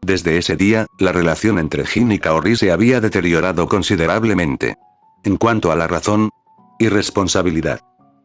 Desde ese día, la relación entre Jin y Kaori se había deteriorado considerablemente. En cuanto a la razón, irresponsabilidad.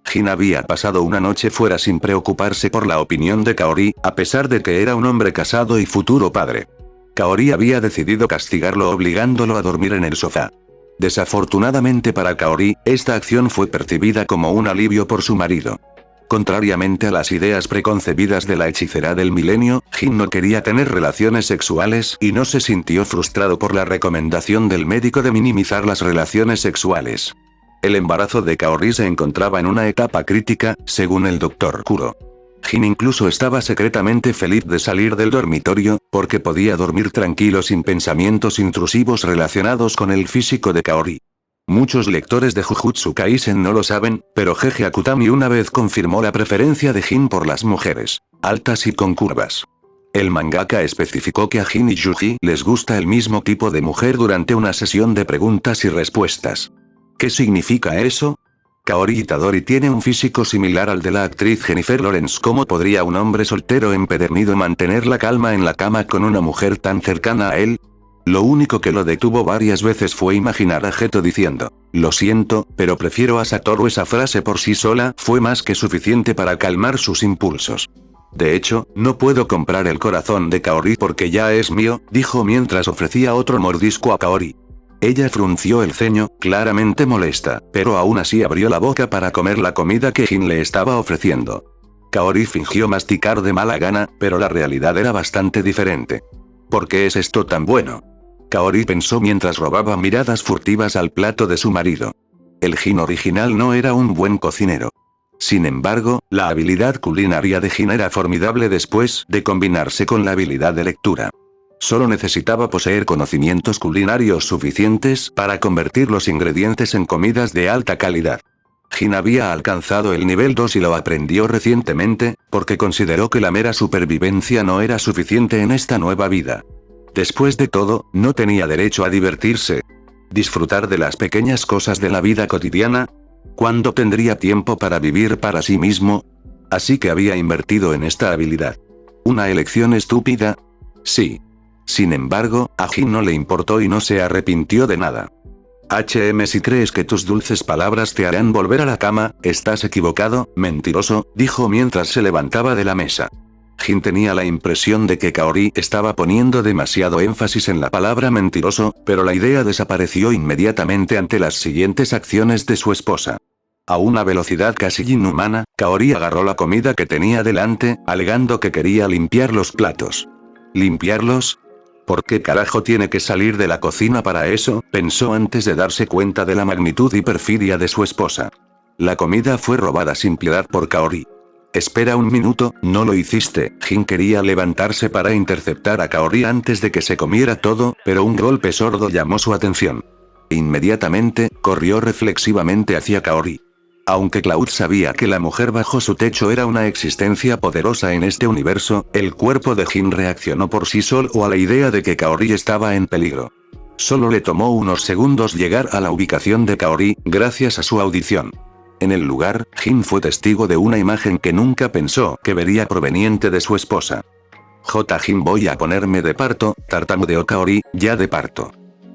Jin había pasado una noche fuera sin preocuparse por la opinión de Kaori, a pesar de que era un hombre casado y futuro padre. Kaori había decidido castigarlo obligándolo a dormir en el sofá. Desafortunadamente para Kaori, esta acción fue percibida como un alivio por su marido. Contrariamente a las ideas preconcebidas de la hechicera del milenio, Jin no quería tener relaciones sexuales y no se sintió frustrado por la recomendación del médico de minimizar las relaciones sexuales. El embarazo de Kaori se encontraba en una etapa crítica, según el Dr. Kuro. Jin incluso estaba secretamente feliz de salir del dormitorio, porque podía dormir tranquilo sin pensamientos intrusivos relacionados con el físico de Kaori. Muchos lectores de Jujutsu Kaisen no lo saben, pero Gege Akutami una vez confirmó la preferencia de Jin por las mujeres altas y con curvas. El mangaka especificó que a Jin y Yuji les gusta el mismo tipo de mujer durante una sesión de preguntas y respuestas. ¿Qué significa eso? Kaori Itadori tiene un físico similar al de la actriz Jennifer Lawrence. ¿Cómo podría un hombre soltero empedernido mantener la calma en la cama con una mujer tan cercana a él? Lo único que lo detuvo varias veces fue imaginar a Geto diciendo, lo siento, pero prefiero a Satoru. Esa frase por sí sola fue más que suficiente para calmar sus impulsos. De hecho, no puedo comprar el corazón de Kaori porque ya es mío, dijo mientras ofrecía otro mordisco a Kaori. Ella frunció el ceño, claramente molesta, pero aún así abrió la boca para comer la comida que Jin le estaba ofreciendo. Kaori fingió masticar de mala gana, pero la realidad era bastante diferente. ¿Por qué es esto tan bueno? Kaori pensó mientras robaba miradas furtivas al plato de su marido. El Jin original no era un buen cocinero. Sin embargo, la habilidad culinaria de Jin era formidable después de combinarse con la habilidad de lectura. Solo necesitaba poseer conocimientos culinarios suficientes para convertir los ingredientes en comidas de alta calidad. Jin había alcanzado el nivel 2 y lo aprendió recientemente, porque consideró que la mera supervivencia no era suficiente en esta nueva vida. Después de todo, no tenía derecho a divertirse. Disfrutar de las pequeñas cosas de la vida cotidiana. ¿Cuándo tendría tiempo para vivir para sí mismo? Así que había invertido en esta habilidad. ¿Una elección estúpida? Sí. Sin embargo, a Jin no le importó y no se arrepintió de nada. Si crees que tus dulces palabras te harán volver a la cama, estás equivocado, mentiroso, dijo mientras se levantaba de la mesa. Jin tenía la impresión de que Kaori estaba poniendo demasiado énfasis en la palabra mentiroso, pero la idea desapareció inmediatamente ante las siguientes acciones de su esposa. A una velocidad casi inhumana, Kaori agarró la comida que tenía delante, alegando que quería limpiar los platos. ¿Limpiarlos? ¿Por qué carajo tiene que salir de la cocina para eso?, pensó antes de darse cuenta de la magnitud y perfidia de su esposa. La comida fue robada sin piedad por Kaori. Espera un minuto, no lo hiciste. Jin quería levantarse para interceptar a Kaori antes de que se comiera todo, pero un golpe sordo llamó su atención. Inmediatamente, corrió reflexivamente hacia Kaori. Aunque Cloud sabía que la mujer bajo su techo era una existencia poderosa en este universo, el cuerpo de Jin reaccionó por sí solo a la idea de que Kaori estaba en peligro. Solo le tomó unos segundos llegar a la ubicación de Kaori, gracias a su audición. En el lugar, Jin fue testigo de una imagen que nunca pensó que vería proveniente de su esposa. Jin, voy a ponerme de parto, tartamudeó Kaori, ya de parto.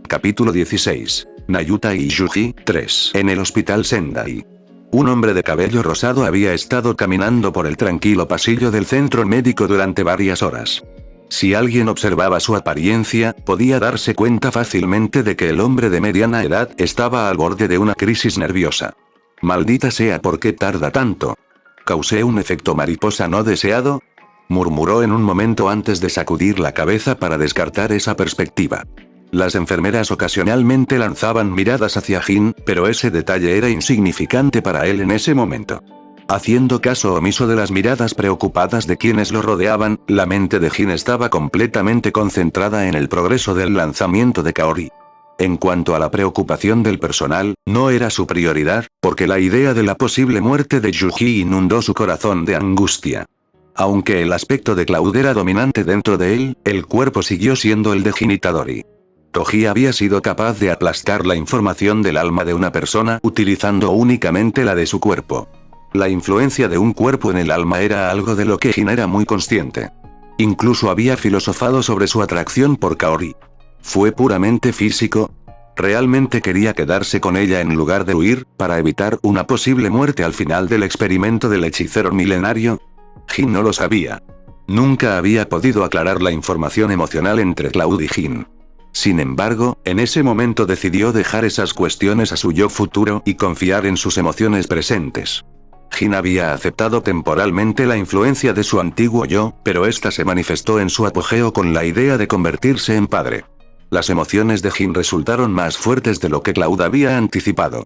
Capítulo 16. Nayuta y Yuji, 3. En el hospital Sendai. Un hombre de cabello rosado había estado caminando por el tranquilo pasillo del centro médico durante varias horas. Si alguien observaba su apariencia, podía darse cuenta fácilmente de que el hombre de mediana edad estaba al borde de una crisis nerviosa. Maldita sea, ¿por qué tarda tanto? ¿Causé un efecto mariposa no deseado? Murmuró en un momento antes de sacudir la cabeza para descartar esa perspectiva. Las enfermeras ocasionalmente lanzaban miradas hacia Jin, pero ese detalle era insignificante para él en ese momento. Haciendo caso omiso de las miradas preocupadas de quienes lo rodeaban, la mente de Jin estaba completamente concentrada en el progreso del lanzamiento de Kaori. En cuanto a la preocupación del personal, no era su prioridad, porque la idea de la posible muerte de Yuji inundó su corazón de angustia. Aunque el aspecto de Cloud era dominante dentro de él, el cuerpo siguió siendo el de Jin Itadori. Toji había sido capaz de aplastar la información del alma de una persona utilizando únicamente la de su cuerpo. La influencia de un cuerpo en el alma era algo de lo que Jin era muy consciente. Incluso había filosofado sobre su atracción por Kaori. ¿Fue puramente físico? ¿Realmente quería quedarse con ella en lugar de huir, para evitar una posible muerte al final del experimento del hechicero milenario? Jin no lo sabía. Nunca había podido aclarar la información emocional entre Cloud y Jin. Sin embargo, en ese momento decidió dejar esas cuestiones a su yo futuro y confiar en sus emociones presentes. Jin había aceptado temporalmente la influencia de su antiguo yo, pero esta se manifestó en su apogeo con la idea de convertirse en padre. Las emociones de Jin resultaron más fuertes de lo que Cloud había anticipado.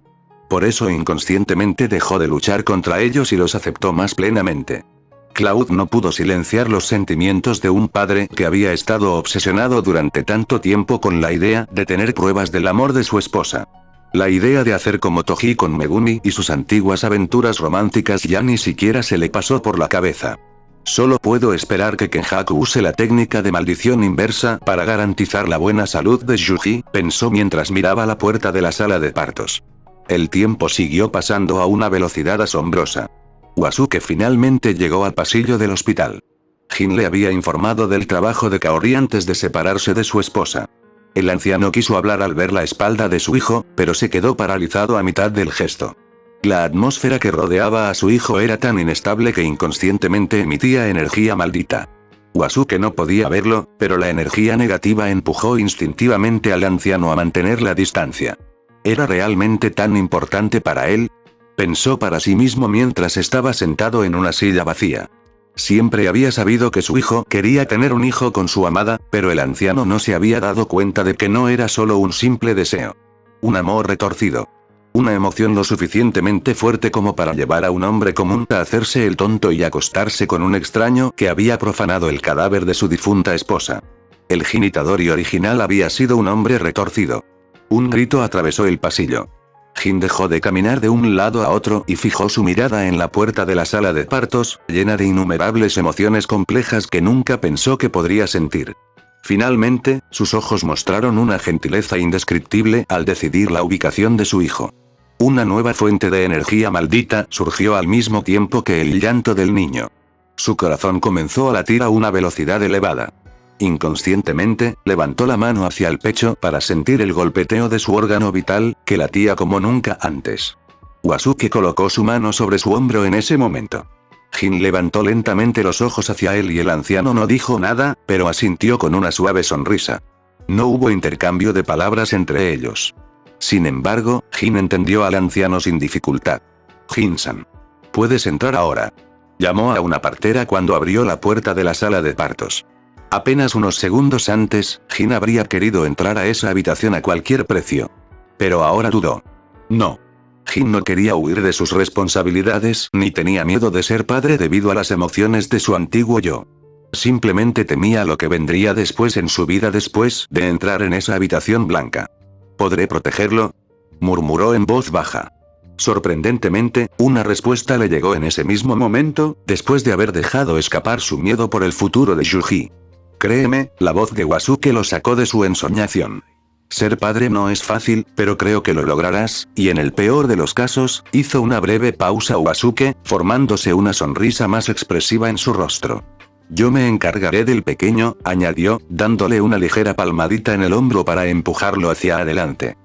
Por eso inconscientemente dejó de luchar contra ellos y los aceptó más plenamente. Cloud no pudo silenciar los sentimientos de un padre que había estado obsesionado durante tanto tiempo con la idea de tener pruebas del amor de su esposa. La idea de hacer como Toji con Megumi y sus antiguas aventuras románticas ya ni siquiera se le pasó por la cabeza. Solo puedo esperar que Kenjaku use la técnica de maldición inversa para garantizar la buena salud de Yuji, pensó mientras miraba la puerta de la sala de partos. El tiempo siguió pasando a una velocidad asombrosa. Wasuke finalmente llegó al pasillo del hospital. Jin le había informado del trabajo de Kaori antes de separarse de su esposa. El anciano quiso hablar al ver la espalda de su hijo, pero se quedó paralizado a mitad del gesto. La atmósfera que rodeaba a su hijo era tan inestable que inconscientemente emitía energía maldita. Wasuke no podía verlo, pero la energía negativa empujó instintivamente al anciano a mantener la distancia. ¿Era realmente tan importante para él? Pensó para sí mismo mientras estaba sentado en una silla vacía. Siempre había sabido que su hijo quería tener un hijo con su amada, pero el anciano no se había dado cuenta de que no era solo un simple deseo. Un amor retorcido. Una emoción lo suficientemente fuerte como para llevar a un hombre común a hacerse el tonto y acostarse con un extraño que había profanado el cadáver de su difunta esposa. El Jin Itadori original había sido un hombre retorcido. Un grito atravesó el pasillo. Jin dejó de caminar de un lado a otro y fijó su mirada en la puerta de la sala de partos, llena de innumerables emociones complejas que nunca pensó que podría sentir. Finalmente, sus ojos mostraron una gentileza indescriptible al decidir la ubicación de su hijo. Una nueva fuente de energía maldita surgió al mismo tiempo que el llanto del niño. Su corazón comenzó a latir a una velocidad elevada. Inconscientemente, levantó la mano hacia el pecho para sentir el golpeteo de su órgano vital, que latía como nunca antes. Wasuke colocó su mano sobre su hombro en ese momento. Jin levantó lentamente los ojos hacia él y el anciano no dijo nada, pero asintió con una suave sonrisa. No hubo intercambio de palabras entre ellos. Sin embargo, Jin entendió al anciano sin dificultad. Jin-san. Puedes entrar ahora. Llamó a una partera cuando abrió la puerta de la sala de partos. Apenas unos segundos antes, Jin habría querido entrar a esa habitación a cualquier precio. Pero ahora dudó. No. Jin no quería huir de sus responsabilidades ni tenía miedo de ser padre debido a las emociones de su antiguo yo. Simplemente temía lo que vendría después en su vida después de entrar en esa habitación blanca. ¿Podré protegerlo?, murmuró en voz baja. Sorprendentemente, una respuesta le llegó en ese mismo momento, después de haber dejado escapar su miedo por el futuro de Yuji. Créeme, la voz de Wasuke lo sacó de su ensoñación. Ser padre no es fácil, pero creo que lo lograrás, y en el peor de los casos, hizo una breve pausa Wasuke, formándose una sonrisa más expresiva en su rostro. Yo me encargaré del pequeño, añadió, dándole una ligera palmadita en el hombro para empujarlo hacia adelante.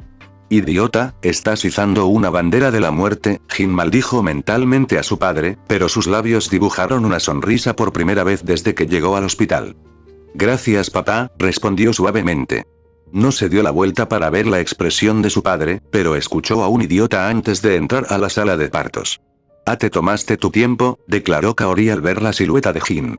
Idiota, estás izando una bandera de la muerte, Jin maldijo mentalmente a su padre, pero sus labios dibujaron una sonrisa por primera vez desde que llegó al hospital. Gracias papá, respondió suavemente. No se dio la vuelta para ver la expresión de su padre, pero escuchó a un idiota antes de entrar a la sala de partos. Te tomaste tu tiempo, declaró Kaori al ver la silueta de Jin.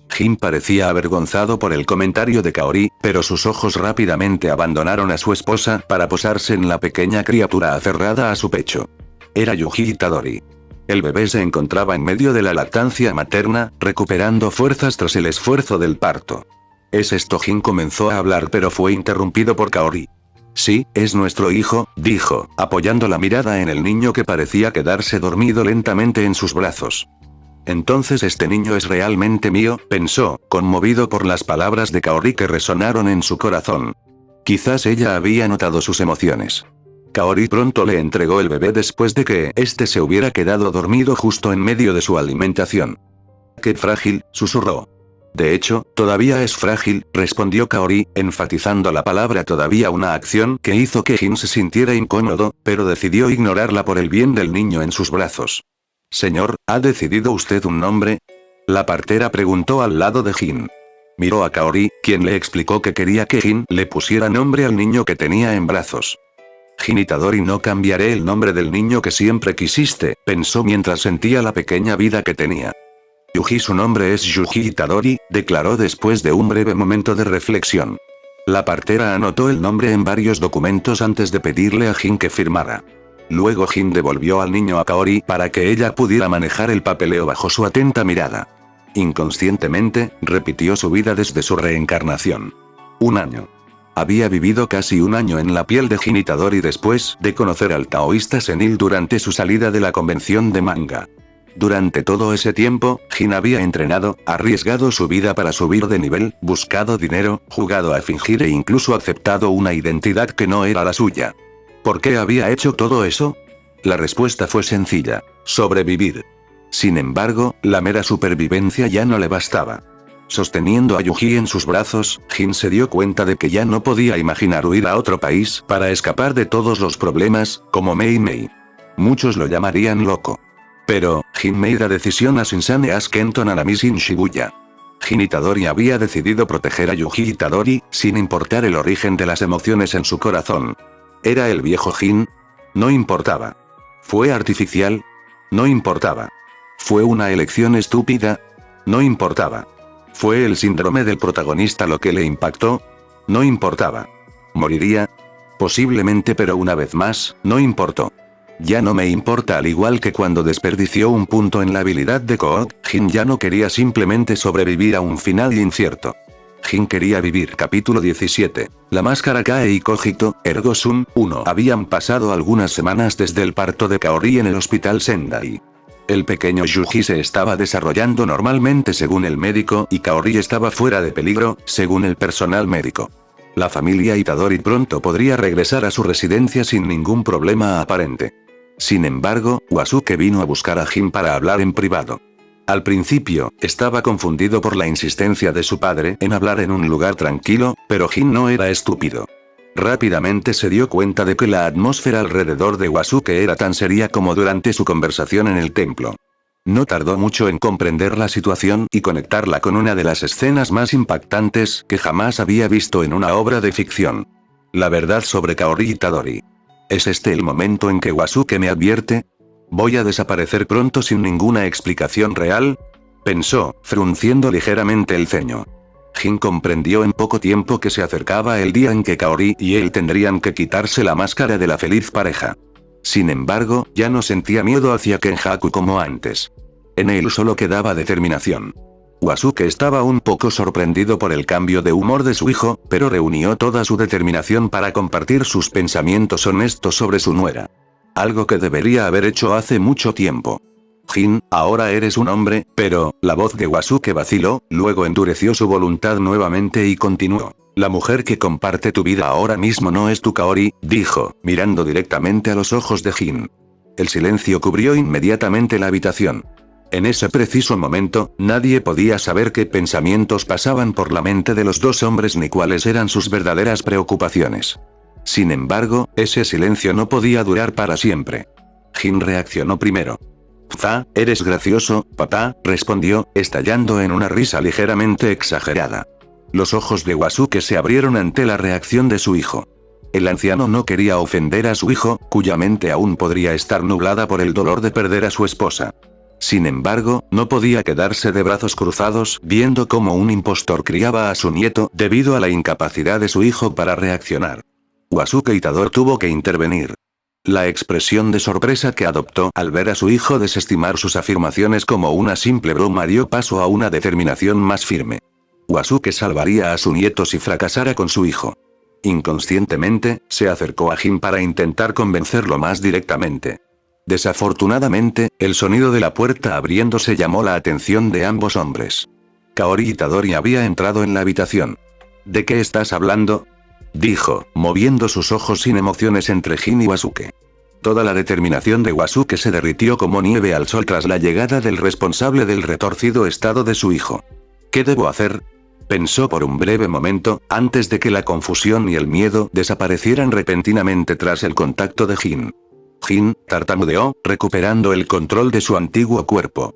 Jin parecía avergonzado por el comentario de Kaori, pero sus ojos rápidamente abandonaron a su esposa para posarse en la pequeña criatura aferrada a su pecho. Era Yuji Itadori. El bebé se encontraba en medio de la lactancia materna, recuperando fuerzas tras el esfuerzo del parto. ¿Es esto? Jin comenzó a hablar pero fue interrumpido por Kaori. Sí, es nuestro hijo, dijo, apoyando la mirada en el niño que parecía quedarse dormido lentamente en sus brazos. Entonces este niño es realmente mío, pensó, conmovido por las palabras de Kaori que resonaron en su corazón. Quizás ella había notado sus emociones. Kaori pronto le entregó el bebé después de que este se hubiera quedado dormido justo en medio de su alimentación. ¡Qué frágil!, susurró. De hecho, todavía es frágil, respondió Kaori, enfatizando la palabra todavía, una acción que hizo que Jin se sintiera incómodo, pero decidió ignorarla por el bien del niño en sus brazos. Señor, ¿ha decidido usted un nombre? La partera preguntó al lado de Jin. Miró a Kaori, quien le explicó que quería que Jin le pusiera nombre al niño que tenía en brazos. Jin Itadori, no cambiaré el nombre del niño que siempre quisiste, pensó mientras sentía la pequeña vida que tenía. Yuji, su nombre es Yuji Itadori, declaró después de un breve momento de reflexión. La partera anotó el nombre en varios documentos antes de pedirle a Jin que firmara. Luego Jin devolvió al niño a Kaori para que ella pudiera manejar el papeleo bajo su atenta mirada. Inconscientemente, repitió su vida desde su reencarnación. 1 año. Había vivido casi 1 año en la piel de Jin Itadori después de conocer al taoísta senil durante su salida de la convención de manga. Durante todo ese tiempo, Jin había entrenado, arriesgado su vida para subir de nivel, buscado dinero, jugado a fingir e incluso aceptado una identidad que no era la suya. ¿Por qué había hecho todo eso? La respuesta fue sencilla: sobrevivir. Sin embargo, la mera supervivencia ya no le bastaba. Sosteniendo a Yuji en sus brazos, Jin se dio cuenta de que ya no podía imaginar huir a otro país para escapar de todos los problemas, como Mei Mei. Muchos lo llamarían loco. Pero, Jin made a decision as insane as Kenton Anamis in Shibuya. Jin Itadori había decidido proteger a Yuji Itadori, sin importar el origen de las emociones en su corazón. ¿Era el viejo Jin? No importaba. ¿Fue artificial? No importaba. ¿Fue una elección estúpida? No importaba. ¿Fue el síndrome del protagonista lo que le impactó? No importaba. ¿Moriría? Posiblemente, pero una vez más, no importó. Ya no me importa, al igual que cuando desperdició un punto en la habilidad de Kook, Jin ya no quería simplemente sobrevivir a un final incierto. Jin quería vivir. Capítulo 17. La máscara Kae y Kojito, ergo sum, 1. Habían pasado algunas semanas desde el parto de Kaori en el hospital Sendai. El pequeño Yuji se estaba desarrollando normalmente según el médico y Kaori estaba fuera de peligro, según el personal médico. La familia Itadori pronto podría regresar a su residencia sin ningún problema aparente. Sin embargo, Wasuke vino a buscar a Jin para hablar en privado. Al principio, estaba confundido por la insistencia de su padre en hablar en un lugar tranquilo, pero Jin no era estúpido. Rápidamente se dio cuenta de que la atmósfera alrededor de Wasuke era tan seria como durante su conversación en el templo. No tardó mucho en comprender la situación y conectarla con una de las escenas más impactantes que jamás había visto en una obra de ficción. La verdad sobre Kaori Itadori. ¿Es este el momento en que Wasuke me advierte? ¿Voy a desaparecer pronto sin ninguna explicación real? Pensó, frunciendo ligeramente el ceño. Jin comprendió en poco tiempo que se acercaba el día en que Kaori y él tendrían que quitarse la máscara de la feliz pareja. Sin embargo, ya no sentía miedo hacia Kenjaku como antes. En él solo quedaba determinación. Wasuke estaba un poco sorprendido por el cambio de humor de su hijo, pero reunió toda su determinación para compartir sus pensamientos honestos sobre su nuera. Algo que debería haber hecho hace mucho tiempo. Jin, ahora eres un hombre, pero, la voz de Wasuke vaciló, luego endureció su voluntad nuevamente y continuó. La mujer que comparte tu vida ahora mismo no es tu Kaori, dijo, mirando directamente a los ojos de Jin. El silencio cubrió inmediatamente la habitación. En ese preciso momento, nadie podía saber qué pensamientos pasaban por la mente de los dos hombres ni cuáles eran sus verdaderas preocupaciones. Sin embargo, ese silencio no podía durar para siempre. Jin reaccionó primero. Eres gracioso, papá, respondió, estallando en una risa ligeramente exagerada. Los ojos de Wasuke se abrieron ante la reacción de su hijo. El anciano no quería ofender a su hijo, cuya mente aún podría estar nublada por el dolor de perder a su esposa. Sin embargo, no podía quedarse de brazos cruzados viendo cómo un impostor criaba a su nieto debido a la incapacidad de su hijo para reaccionar. Wasuke Itadori tuvo que intervenir. La expresión de sorpresa que adoptó al ver a su hijo desestimar sus afirmaciones como una simple broma dio paso a una determinación más firme. Wasuke salvaría a su nieto si fracasara con su hijo. Inconscientemente, se acercó a Jin para intentar convencerlo más directamente. Desafortunadamente, el sonido de la puerta abriéndose llamó la atención de ambos hombres. Kaori Itadori había entrado en la habitación. ¿De qué estás hablando?, dijo, moviendo sus ojos sin emociones entre Jin y Wasuke. Toda la determinación de Wasuke se derritió como nieve al sol tras la llegada del responsable del retorcido estado de su hijo. ¿Qué debo hacer?, pensó por un breve momento, antes de que la confusión y el miedo desaparecieran repentinamente tras el contacto de Jin. Jin tartamudeó, recuperando el control de su antiguo cuerpo.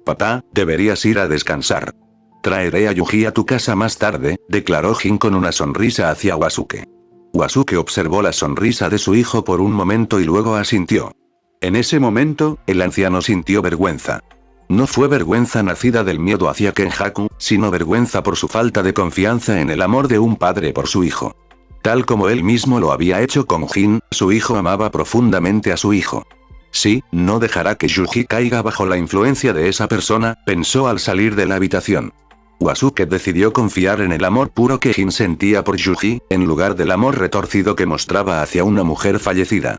Papá, deberías ir a descansar. Traeré a Yuji a tu casa más tarde, declaró Jin con una sonrisa hacia Wasuke. Wasuke observó la sonrisa de su hijo por un momento y luego asintió. En ese momento, el anciano sintió vergüenza. No fue vergüenza nacida del miedo hacia Kenjaku, sino vergüenza por su falta de confianza en el amor de un padre por su hijo. Tal como él mismo lo había hecho con Jin, su hijo amaba profundamente a su hijo. Sí, no dejará que Yuji caiga bajo la influencia de esa persona, pensó al salir de la habitación. Wasuke decidió confiar en el amor puro que Jin sentía por Yuji, en lugar del amor retorcido que mostraba hacia una mujer fallecida.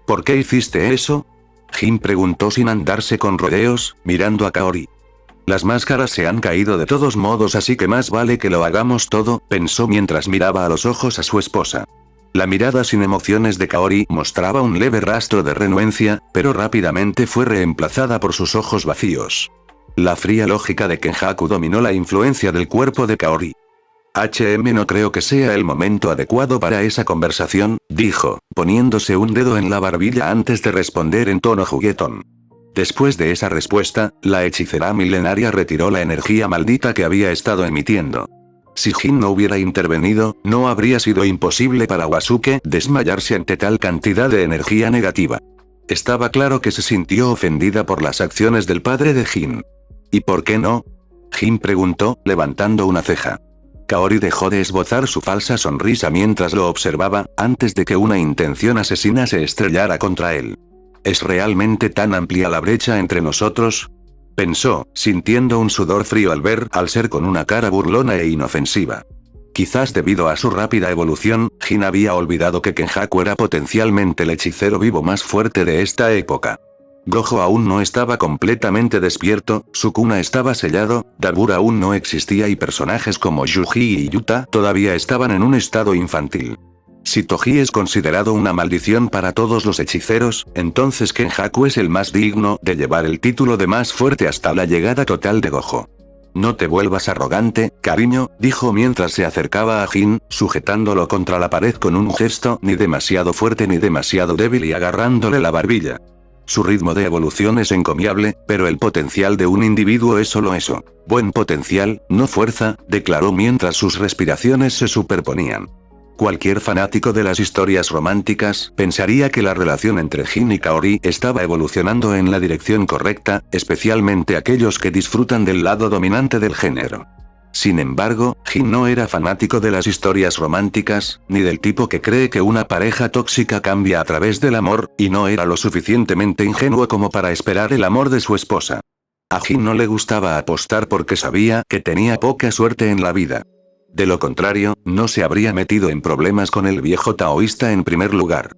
¿Por qué hiciste eso?, Jin preguntó sin andarse con rodeos, mirando a Kaori. Las máscaras se han caído de todos modos, así que más vale que lo hagamos todo, pensó mientras miraba a los ojos a su esposa. La mirada sin emociones de Kaori mostraba un leve rastro de renuencia, pero rápidamente fue reemplazada por sus ojos vacíos. La fría lógica de Kenjaku dominó la influencia del cuerpo de Kaori. No creo que sea el momento adecuado para esa conversación, dijo, poniéndose un dedo en la barbilla antes de responder en tono juguetón. Después de esa respuesta, la hechicera milenaria retiró la energía maldita que había estado emitiendo. Si Jin no hubiera intervenido, no habría sido imposible para Wasuke desmayarse ante tal cantidad de energía negativa. Estaba claro que se sintió ofendida por las acciones del padre de Jin. ¿Y por qué no?, Jin preguntó, levantando una ceja. Kaori dejó de esbozar su falsa sonrisa mientras lo observaba, antes de que una intención asesina se estrellara contra él. ¿Es realmente tan amplia la brecha entre nosotros?, pensó, sintiendo un sudor frío al ser con una cara burlona e inofensiva. Quizás debido a su rápida evolución, Jin había olvidado que Kenjaku era potencialmente el hechicero vivo más fuerte de esta época. Gojo aún no estaba completamente despierto, Sukuna estaba sellado, Dabura aún no existía y personajes como Yuji y Yuta todavía estaban en un estado infantil. Si Toji es considerado una maldición para todos los hechiceros, entonces Kenjaku es el más digno de llevar el título de más fuerte hasta la llegada total de Gojo. No te vuelvas arrogante, cariño, dijo mientras se acercaba a Jin, sujetándolo contra la pared con un gesto ni demasiado fuerte ni demasiado débil y agarrándole la barbilla. Su ritmo de evolución es encomiable, pero el potencial de un individuo es solo eso. Buen potencial, no fuerza, declaró mientras sus respiraciones se superponían. Cualquier fanático de las historias románticas pensaría que la relación entre Jin y Kaori estaba evolucionando en la dirección correcta, especialmente aquellos que disfrutan del lado dominante del género. Sin embargo, Jin no era fanático de las historias románticas, ni del tipo que cree que una pareja tóxica cambia a través del amor, y no era lo suficientemente ingenuo como para esperar el amor de su esposa. A Jin no le gustaba apostar porque sabía que tenía poca suerte en la vida. De lo contrario, no se habría metido en problemas con el viejo taoísta en primer lugar.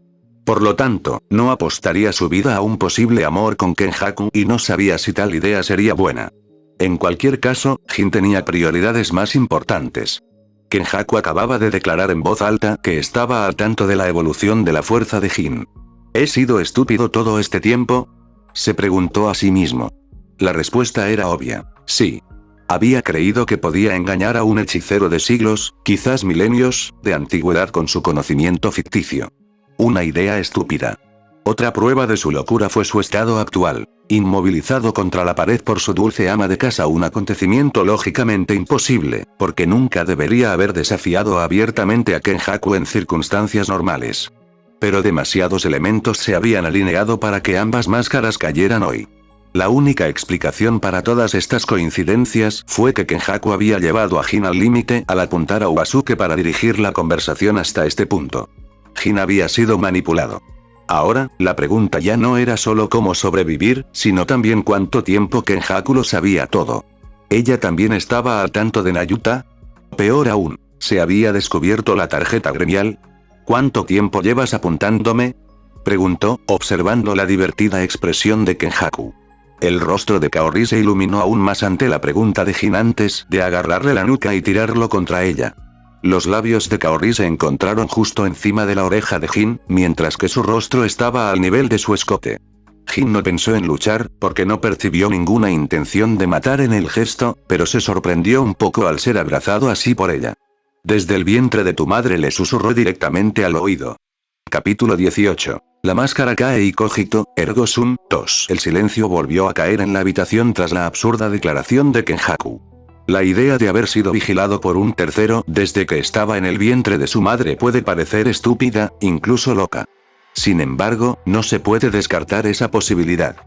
Por lo tanto, no apostaría su vida a un posible amor con Kenjaku y no sabía si tal idea sería buena. En cualquier caso, Jin tenía prioridades más importantes. Kenjaku acababa de declarar en voz alta que estaba al tanto de la evolución de la fuerza de Jin. ¿He sido estúpido todo este tiempo?, se preguntó a sí mismo. La respuesta era obvia, sí. Había creído que podía engañar a un hechicero de siglos, quizás milenios, de antigüedad con su conocimiento ficticio. Una idea estúpida. Otra prueba de su locura fue su estado actual, inmovilizado contra la pared por su dulce ama de casa, un acontecimiento lógicamente imposible, porque nunca debería haber desafiado abiertamente a Kenjaku en circunstancias normales. Pero demasiados elementos se habían alineado para que ambas máscaras cayeran hoy. La única explicación para todas estas coincidencias fue que Kenjaku había llevado a Jin al límite al apuntar a Uasuke para dirigir la conversación hasta este punto. Jin había sido manipulado. Ahora, la pregunta ya no era solo cómo sobrevivir, sino también cuánto tiempo Kenjaku lo sabía todo. ¿Ella también estaba al tanto de Nayuta? Peor aún, ¿se había descubierto la tarjeta gremial? ¿Cuánto tiempo llevas apuntándome?, preguntó, observando la divertida expresión de Kenjaku. El rostro de Kaori se iluminó aún más ante la pregunta de Jin antes de agarrarle la nuca y tirarlo contra ella. Los labios de Kaori se encontraron justo encima de la oreja de Jin, mientras que su rostro estaba al nivel de su escote. Jin no pensó en luchar, porque no percibió ninguna intención de matar en el gesto, pero se sorprendió un poco al ser abrazado así por ella. Desde el vientre de tu madre, le susurró directamente al oído. Capítulo 18. La máscara cae y cogito, ergo sum, tos. El silencio volvió a caer en la habitación tras la absurda declaración de Kenjaku. La idea de haber sido vigilado por un tercero desde que estaba en el vientre de su madre puede parecer estúpida, incluso loca. Sin embargo, no se puede descartar esa posibilidad.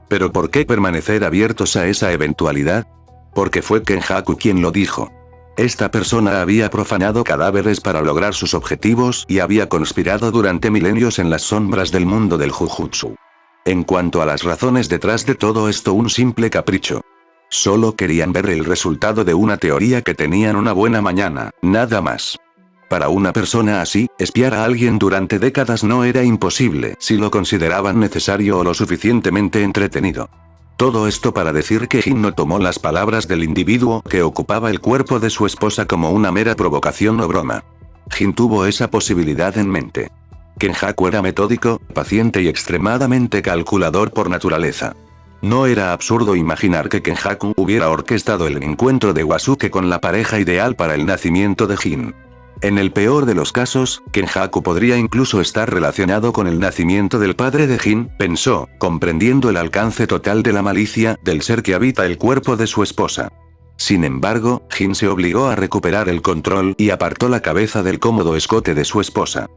¿Pero por qué permanecer abiertos a esa eventualidad? Porque fue Kenjaku quien lo dijo. Esta persona había profanado cadáveres para lograr sus objetivos y había conspirado durante milenios en las sombras del mundo del Jujutsu. En cuanto a las razones detrás de todo esto, un simple capricho. Solo querían ver el resultado de una teoría que tenían una buena mañana, nada más. Para una persona así, espiar a alguien durante décadas no era imposible si lo consideraban necesario o lo suficientemente entretenido. Todo esto para decir que Jin no tomó las palabras del individuo que ocupaba el cuerpo de su esposa como una mera provocación o broma. Jin tuvo esa posibilidad en mente. Kenjaku era metódico, paciente y extremadamente calculador por naturaleza. No era absurdo imaginar que Kenjaku hubiera orquestado el encuentro de Uasuke con la pareja ideal para el nacimiento de Jin. En el peor de los casos, Kenjaku podría incluso estar relacionado con el nacimiento del padre de Jin, pensó, comprendiendo el alcance total de la malicia del ser que habita el cuerpo de su esposa. Sin embargo, Jin se obligó a recuperar el control y apartó la cabeza del cómodo escote de su esposa.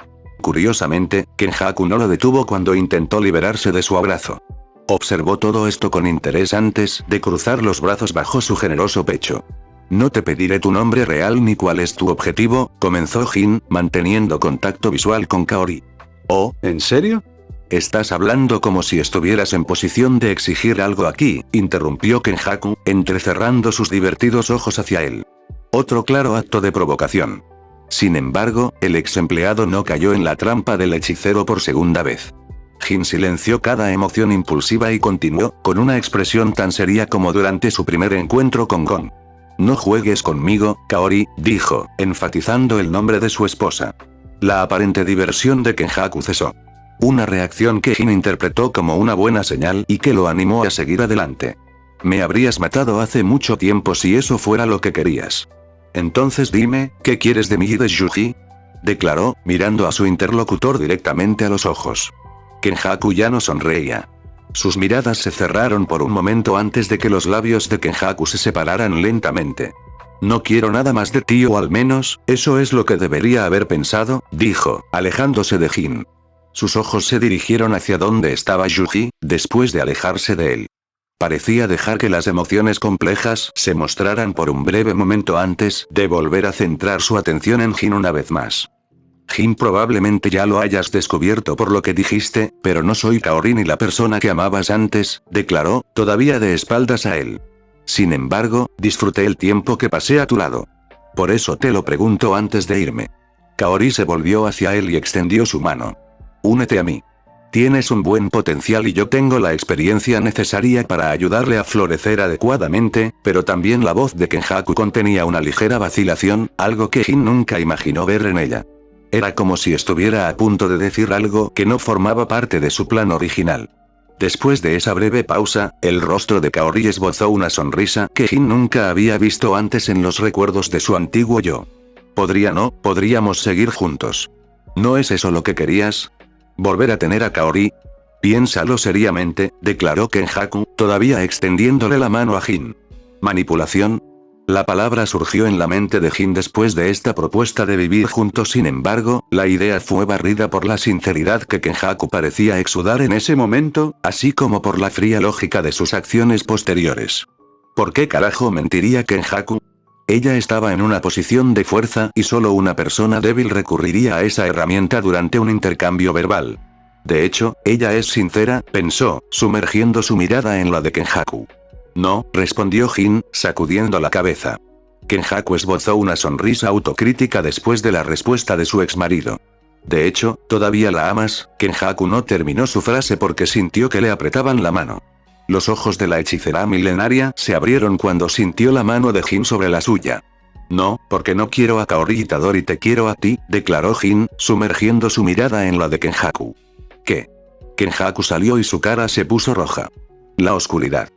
Curiosamente, Kenjaku no lo detuvo cuando intentó liberarse de su abrazo. Observó todo esto con interés antes de cruzar los brazos bajo su generoso pecho. No te pediré tu nombre real ni cuál es tu objetivo, comenzó Jin, manteniendo contacto visual con Kaori. Oh, ¿en serio? Estás hablando como si estuvieras en posición de exigir algo aquí, interrumpió Kenjaku, entrecerrando sus divertidos ojos hacia él. Otro claro acto de provocación. Sin embargo, el ex empleado no cayó en la trampa del hechicero por segunda vez. Jin silenció cada emoción impulsiva y continuó, con una expresión tan seria como durante su primer encuentro con Gon. No juegues conmigo, Kaori, dijo, enfatizando el nombre de su esposa. La aparente diversión de Kenjaku cesó. Una reacción que Jin interpretó como una buena señal y que lo animó a seguir adelante. Me habrías matado hace mucho tiempo si eso fuera lo que querías. Entonces dime, ¿qué quieres de mí y de Yuji?, declaró, mirando a su interlocutor directamente a los ojos. Kenjaku ya no sonreía. Sus miradas se cerraron por un momento antes de que los labios de Kenjaku se separaran lentamente. No quiero nada más de ti, o al menos, eso es lo que debería haber pensado, dijo, alejándose de Jin. Sus ojos se dirigieron hacia donde estaba Yuji, después de alejarse de él. Parecía dejar que las emociones complejas se mostraran por un breve momento antes de volver a centrar su atención en Jin una vez más. Jin, probablemente ya lo hayas descubierto por lo que dijiste, pero no soy Kaori ni la persona que amabas antes, declaró, todavía de espaldas a él. Sin embargo, disfruté el tiempo que pasé a tu lado. Por eso te lo pregunto antes de irme. Kaori se volvió hacia él y extendió su mano. Únete a mí. Tienes un buen potencial y yo tengo la experiencia necesaria para ayudarle a florecer adecuadamente, pero también la voz de Kenjaku contenía una ligera vacilación, algo que Jin nunca imaginó ver en ella. Era como si estuviera a punto de decir algo que no formaba parte de su plan original. Después de esa breve pausa, el rostro de Kaori esbozó una sonrisa que Jin nunca había visto antes en los recuerdos de su antiguo yo. Podríamos seguir juntos. ¿No es eso lo que querías? ¿Volver a tener a Kaori? Piénsalo seriamente, declaró Kenjaku, todavía extendiéndole la mano a Jin. ¿Manipulación? La palabra surgió en la mente de Jin después de esta propuesta de vivir juntos. Sin embargo, la idea fue barrida por la sinceridad que Kenjaku parecía exudar en ese momento, así como por la fría lógica de sus acciones posteriores. ¿Por qué carajo mentiría Kenjaku? Ella estaba en una posición de fuerza y solo una persona débil recurriría a esa herramienta durante un intercambio verbal. De hecho, ella es sincera, pensó, sumergiendo su mirada en la de Kenjaku. No, respondió Jin, sacudiendo la cabeza. Kenjaku esbozó una sonrisa autocrítica después de la respuesta de su exmarido. De hecho, ¿todavía la amas? Kenjaku no terminó su frase porque sintió que le apretaban la mano. Los ojos de la hechicera milenaria se abrieron cuando sintió la mano de Jin sobre la suya. No, porque no quiero a Kaori Itadori, te quiero a ti, declaró Jin, sumergiendo su mirada en la de Kenjaku. ¿Qué? Kenjaku salió y su cara se puso roja. La oscuridad.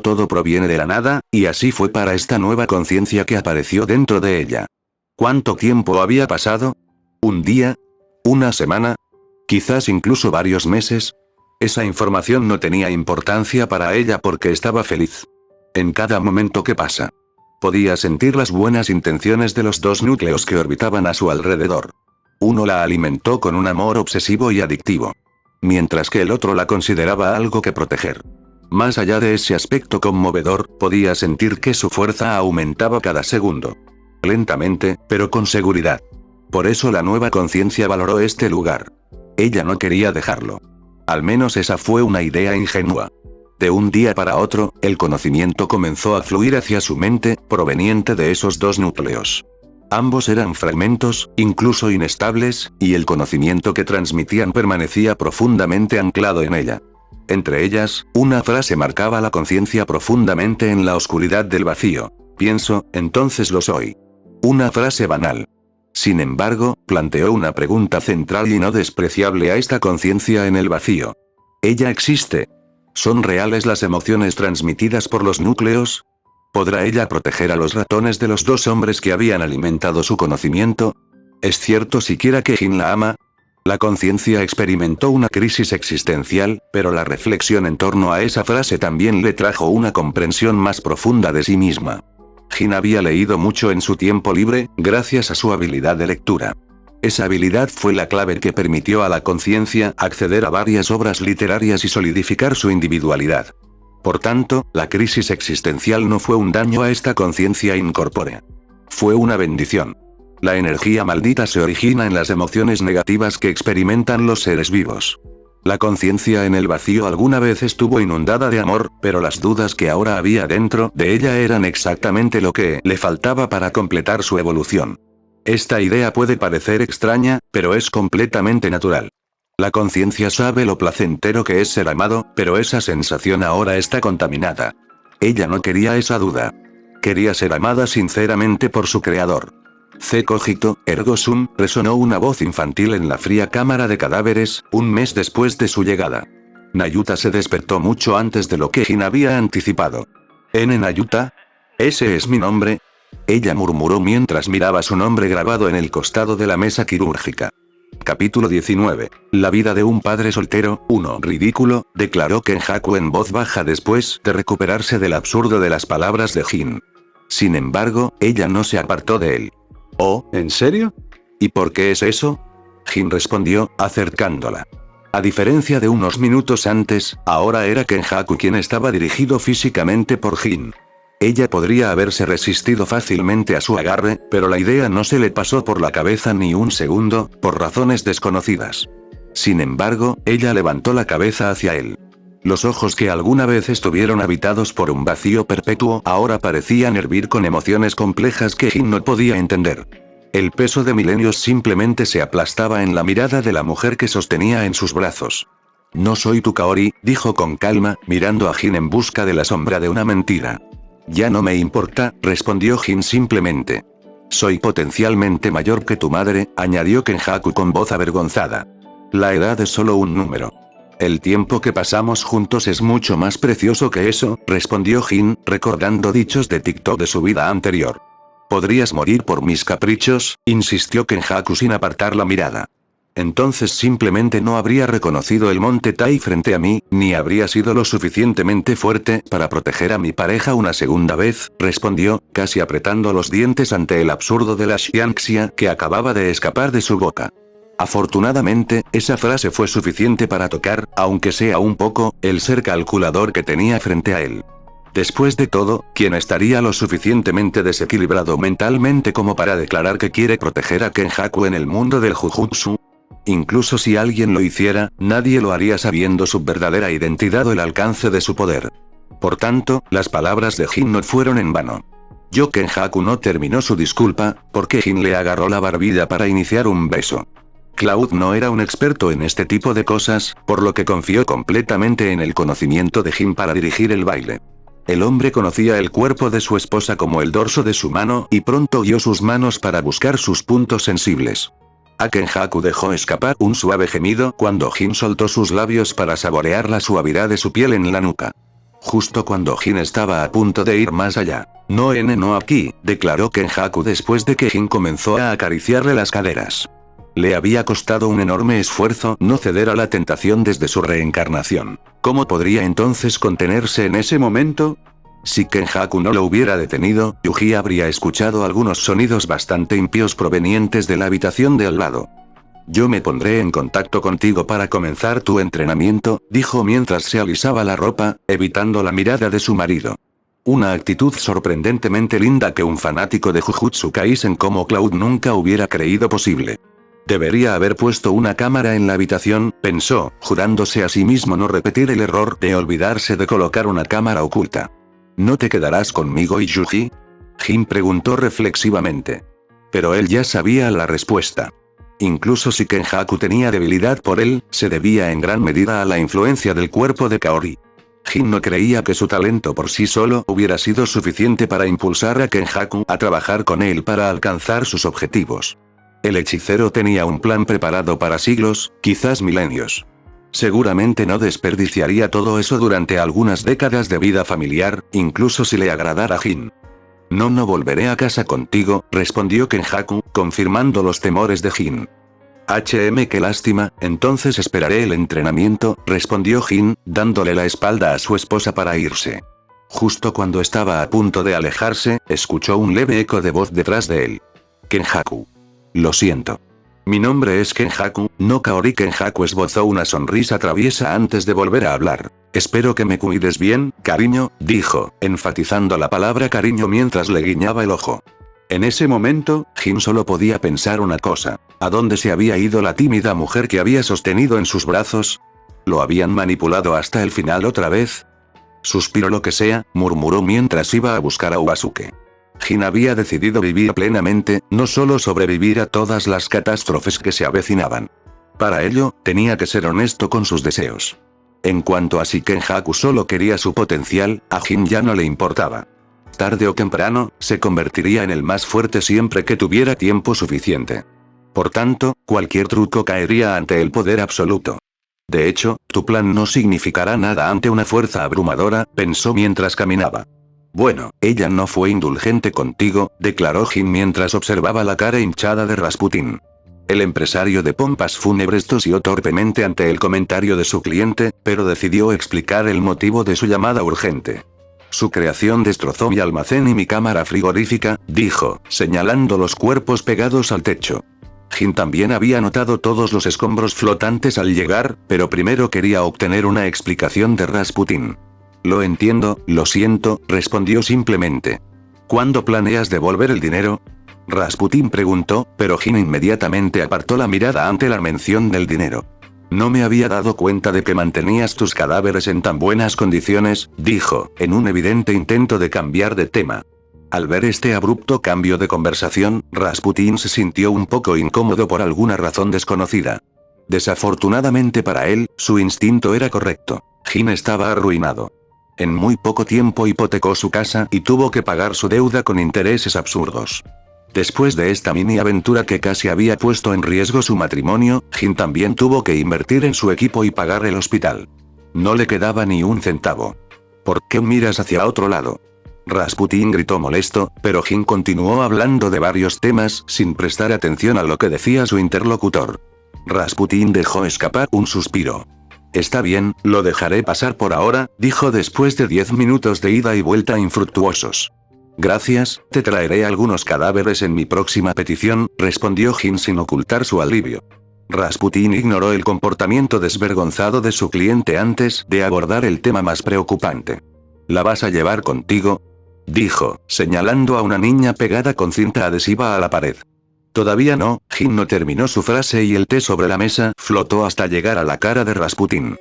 Todo proviene de la nada, y así fue para esta nueva conciencia que apareció dentro de ella. ¿Cuánto tiempo había pasado? ¿Un día? ¿Una semana? ¿Quizás incluso varios meses? Esa información no tenía importancia para ella porque estaba feliz. En cada momento que pasa. Podía sentir las buenas intenciones de los dos núcleos que orbitaban a su alrededor. Uno la alimentó con un amor obsesivo y adictivo. Mientras que el otro la consideraba algo que proteger. Más allá de ese aspecto conmovedor, podía sentir que su fuerza aumentaba cada segundo. Lentamente, pero con seguridad. Por eso la nueva conciencia valoró este lugar. Ella no quería dejarlo. Al menos esa fue una idea ingenua. De un día para otro, el conocimiento comenzó a fluir hacia su mente, proveniente de esos dos núcleos. Ambos eran fragmentos, incluso inestables, y el conocimiento que transmitían permanecía profundamente anclado en ella. Entre ellas, una frase marcaba la conciencia profundamente en la oscuridad del vacío. Pienso, entonces lo soy. Una frase banal. Sin embargo, planteó una pregunta central y no despreciable a esta conciencia en el vacío. ¿Ella existe? ¿Son reales las emociones transmitidas por los núcleos? ¿Podrá ella proteger a los ratones de los dos hombres que habían alimentado su conocimiento? ¿Es cierto siquiera que Jin la ama? La conciencia experimentó una crisis existencial, pero la reflexión en torno a esa frase también le trajo una comprensión más profunda de sí misma. Jin había leído mucho en su tiempo libre, gracias a su habilidad de lectura. Esa habilidad fue la clave que permitió a la conciencia acceder a varias obras literarias y solidificar su individualidad. Por tanto, la crisis existencial no fue un daño a esta conciencia incorpórea. Fue una bendición. La energía maldita se origina en las emociones negativas que experimentan los seres vivos. La conciencia en el vacío alguna vez estuvo inundada de amor, pero las dudas que ahora había dentro de ella eran exactamente lo que le faltaba para completar su evolución. Esta idea puede parecer extraña, pero es completamente natural. La conciencia sabe lo placentero que es ser amado, pero esa sensación ahora está contaminada. Ella no quería esa duda. Quería ser amada sinceramente por su creador. Ce cogito, ergo sum, resonó una voz infantil en la fría cámara de cadáveres, un mes después de su llegada. Nayuta se despertó mucho antes de lo que Jin había anticipado. ¿Nayuta? ¿Ese es mi nombre? Ella murmuró mientras miraba su nombre grabado en el costado de la mesa quirúrgica. Capítulo 19. La vida de un padre soltero, 1. Ridículo, declaró Kenjaku en voz baja después de recuperarse del absurdo de las palabras de Jin. Sin embargo, ella no se apartó de él. ¿Oh, en serio? ¿Y por qué es eso? Jin respondió, acercándola. A diferencia de unos minutos antes, ahora era Kenjaku quien estaba dirigido físicamente por Jin. Ella podría haberse resistido fácilmente a su agarre, pero la idea no se le pasó por la cabeza ni un segundo, por razones desconocidas. Sin embargo, ella levantó la cabeza hacia él. Los ojos que alguna vez estuvieron habitados por un vacío perpetuo ahora parecían hervir con emociones complejas que Jin no podía entender. El peso de milenios simplemente se aplastaba en la mirada de la mujer que sostenía en sus brazos. No soy tu Kaori, dijo con calma, mirando a Jin en busca de la sombra de una mentira. Ya no me importa, respondió Jin simplemente. Soy potencialmente mayor que tu madre, añadió Kenjaku con voz avergonzada. La edad es solo un número. El tiempo que pasamos juntos es mucho más precioso que eso, respondió Jin, recordando dichos de TikTok de su vida anterior. ¿Podrías morir por mis caprichos?, insistió Kenjaku sin apartar la mirada. Entonces simplemente no habría reconocido el monte Tai frente a mí, ni habría sido lo suficientemente fuerte para proteger a mi pareja una segunda vez, respondió, casi apretando los dientes ante el absurdo de la xianxia que acababa de escapar de su boca. Afortunadamente, esa frase fue suficiente para tocar, aunque sea un poco, el ser calculador que tenía frente a él. Después de todo, ¿quién estaría lo suficientemente desequilibrado mentalmente como para declarar que quiere proteger a Kenjaku en el mundo del Jujutsu? Incluso si alguien lo hiciera, nadie lo haría sabiendo su verdadera identidad o el alcance de su poder. Por tanto, las palabras de Jin no fueron en vano. Kenjaku no terminó su disculpa, porque Jin le agarró la barbilla para iniciar un beso. Cloud no era un experto en este tipo de cosas, por lo que confió completamente en el conocimiento de Jin para dirigir el baile. El hombre conocía el cuerpo de su esposa como el dorso de su mano y pronto guió sus manos para buscar sus puntos sensibles. Kenjaku dejó escapar un suave gemido cuando Jin soltó sus labios para saborear la suavidad de su piel en la nuca. Justo cuando Jin estaba a punto de ir más allá. No aquí, declaró Kenjaku después de que Jin comenzó a acariciarle las caderas. Le había costado un enorme esfuerzo no ceder a la tentación desde su reencarnación. ¿Cómo podría entonces contenerse en ese momento? Si Kenjaku no lo hubiera detenido, Yuji habría escuchado algunos sonidos bastante impios provenientes de la habitación de al lado. Yo me pondré en contacto contigo para comenzar tu entrenamiento, dijo mientras se alisaba la ropa, evitando la mirada de su marido. Una actitud sorprendentemente linda que un fanático de Jujutsu Kaisen como Cloud nunca hubiera creído posible. Debería haber puesto una cámara en la habitación, pensó, jurándose a sí mismo no repetir el error de olvidarse de colocar una cámara oculta. ¿No te quedarás conmigo y Yuji? Jin preguntó reflexivamente. Pero él ya sabía la respuesta. Incluso si Kenjaku tenía debilidad por él, se debía en gran medida a la influencia del cuerpo de Kaori. Jin no creía que su talento por sí solo hubiera sido suficiente para impulsar a Kenjaku a trabajar con él para alcanzar sus objetivos. El hechicero tenía un plan preparado para siglos, quizás milenios. Seguramente no desperdiciaría todo eso durante algunas décadas de vida familiar, incluso si le agradara a Jin. No volveré a casa contigo, respondió Kenjaku, confirmando los temores de Jin. Qué lástima, entonces esperaré el entrenamiento, respondió Jin, dándole la espalda a su esposa para irse. Justo cuando estaba a punto de alejarse, escuchó un leve eco de voz detrás de él. Kenjaku. Lo siento. Mi nombre es Kenjaku, no Kaori. Kenjaku esbozó una sonrisa traviesa antes de volver a hablar. Espero que me cuides bien, cariño, dijo, enfatizando la palabra cariño mientras le guiñaba el ojo. En ese momento, Jin solo podía pensar una cosa. ¿A dónde se había ido la tímida mujer que había sostenido en sus brazos? ¿Lo habían manipulado hasta el final otra vez? Suspiró lo que sea, murmuró mientras iba a buscar a Uasuke. Jin había decidido vivir plenamente, no solo sobrevivir a todas las catástrofes que se avecinaban. Para ello, tenía que ser honesto con sus deseos. En cuanto a si Kenjaku solo quería su potencial, a Jin ya no le importaba. Tarde o temprano, se convertiría en el más fuerte siempre que tuviera tiempo suficiente. Por tanto, cualquier truco caería ante el poder absoluto. De hecho, tu plan no significará nada ante una fuerza abrumadora, pensó mientras caminaba. Bueno, ella no fue indulgente contigo, declaró Jin mientras observaba la cara hinchada de Rasputin. El empresario de pompas fúnebres tosió torpemente ante el comentario de su cliente, pero decidió explicar el motivo de su llamada urgente. Su creación destrozó mi almacén y mi cámara frigorífica, dijo, señalando los cuerpos pegados al techo. Jin también había notado todos los escombros flotantes al llegar, pero primero quería obtener una explicación de Rasputin. Lo entiendo, lo siento, respondió simplemente. ¿Cuándo planeas devolver el dinero? Rasputin preguntó, pero Jin inmediatamente apartó la mirada ante la mención del dinero. No me había dado cuenta de que mantenías tus cadáveres en tan buenas condiciones, dijo, en un evidente intento de cambiar de tema. Al ver este abrupto cambio de conversación, Rasputin se sintió un poco incómodo por alguna razón desconocida. Desafortunadamente para él, su instinto era correcto. Jin estaba arruinado. En muy poco tiempo hipotecó su casa y tuvo que pagar su deuda con intereses absurdos. Después de esta mini aventura que casi había puesto en riesgo su matrimonio, Jin también tuvo que invertir en su equipo y pagar el hospital. No le quedaba ni un centavo. ¿Por qué miras hacia otro lado? Rasputin gritó molesto, pero Jin continuó hablando de varios temas sin prestar atención a lo que decía su interlocutor. Rasputin dejó escapar un suspiro. Está bien, lo dejaré pasar por ahora, dijo después de 10 minutos de ida y vuelta infructuosos. Gracias, te traeré algunos cadáveres en mi próxima petición, respondió Jin sin ocultar su alivio. Rasputin ignoró el comportamiento desvergonzado de su cliente antes de abordar el tema más preocupante. ¿La vas a llevar contigo?, dijo, señalando a una niña pegada con cinta adhesiva a la pared. Todavía no, Jin no terminó su frase y el té sobre la mesa flotó hasta llegar a la cara de Rasputin.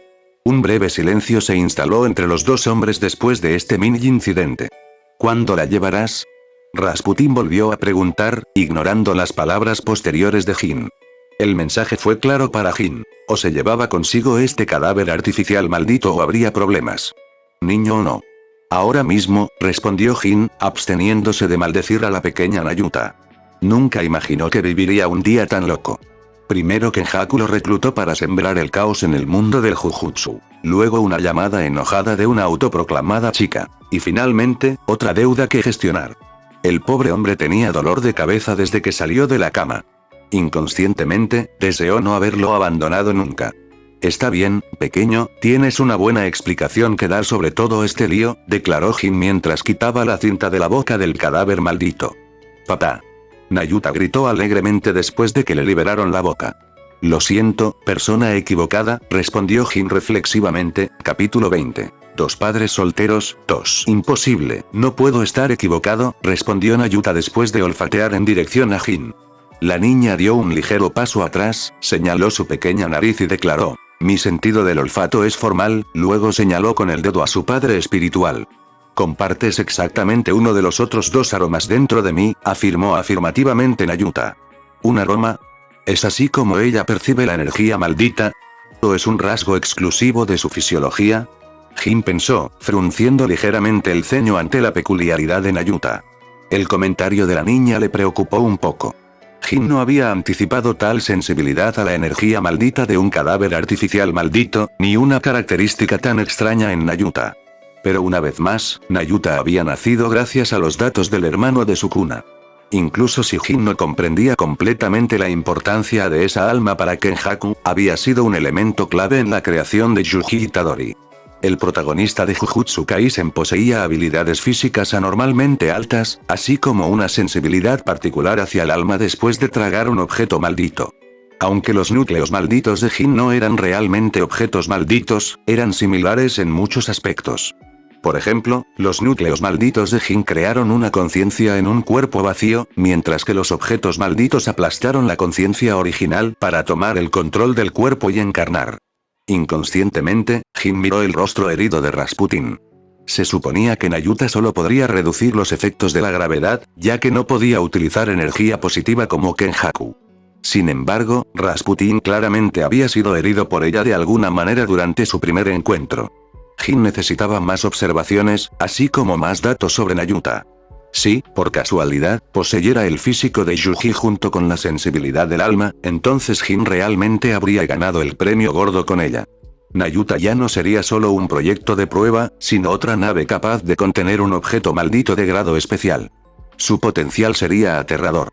Un breve silencio se instaló entre los dos hombres después de este mini incidente. ¿Cuándo la llevarás?, Rasputin volvió a preguntar, ignorando las palabras posteriores de Jin. El mensaje fue claro para Jin: o se llevaba consigo este cadáver artificial maldito o habría problemas. Niño o no. Ahora mismo, respondió Jin, absteniéndose de maldecir a la pequeña Nayuta. Nunca imaginó que viviría un día tan loco. Primero Kenjaku lo reclutó para sembrar el caos en el mundo del Jujutsu. Luego una llamada enojada de una autoproclamada chica. Y finalmente, otra deuda que gestionar. El pobre hombre tenía dolor de cabeza desde que salió de la cama. Inconscientemente, deseó no haberlo abandonado nunca. Está bien, pequeño, tienes una buena explicación que dar sobre todo este lío, declaró Jin mientras quitaba la cinta de la boca del cadáver maldito. Papá. Nayuta gritó alegremente después de que le liberaron la boca. Lo siento, persona equivocada, respondió Jin reflexivamente. Capítulo 20. Dos padres solteros, 2. Imposible, no puedo estar equivocado, respondió Nayuta después de olfatear en dirección a Jin. La niña dio un ligero paso atrás, señaló su pequeña nariz y declaró: mi sentido del olfato es formal, luego señaló con el dedo a su padre espiritual. Compartes exactamente uno de los otros dos aromas dentro de mí, afirmó afirmativamente Nayuta. ¿Un aroma? ¿Es así como ella percibe la energía maldita? ¿O es un rasgo exclusivo de su fisiología? Jin pensó, frunciendo ligeramente el ceño ante la peculiaridad de Nayuta. El comentario de la niña le preocupó un poco. Jin no había anticipado tal sensibilidad a la energía maldita de un cadáver artificial maldito, ni una característica tan extraña en Nayuta. Pero una vez más, Nayuta había nacido gracias a los datos del hermano de su cuna. Incluso si Jin no comprendía completamente la importancia de esa alma para Kenjaku, había sido un elemento clave en la creación de Yuji Itadori. El protagonista de Jujutsu Kaisen poseía habilidades físicas anormalmente altas, así como una sensibilidad particular hacia el alma después de tragar un objeto maldito. Aunque los núcleos malditos de Jin no eran realmente objetos malditos, eran similares en muchos aspectos. Por ejemplo, los núcleos malditos de Jin crearon una conciencia en un cuerpo vacío, mientras que los objetos malditos aplastaron la conciencia original para tomar el control del cuerpo y encarnar. Inconscientemente, Jin miró el rostro herido de Rasputin. Se suponía que Nayuta solo podría reducir los efectos de la gravedad, ya que no podía utilizar energía positiva como Kenjaku. Sin embargo, Rasputin claramente había sido herido por ella de alguna manera durante su primer encuentro. Jin necesitaba más observaciones, así como más datos sobre Nayuta. Si, por casualidad, poseyera el físico de Yuji junto con la sensibilidad del alma, entonces Jin realmente habría ganado el premio gordo con ella. Nayuta ya no sería solo un proyecto de prueba, sino otra nave capaz de contener un objeto maldito de grado especial. Su potencial sería aterrador.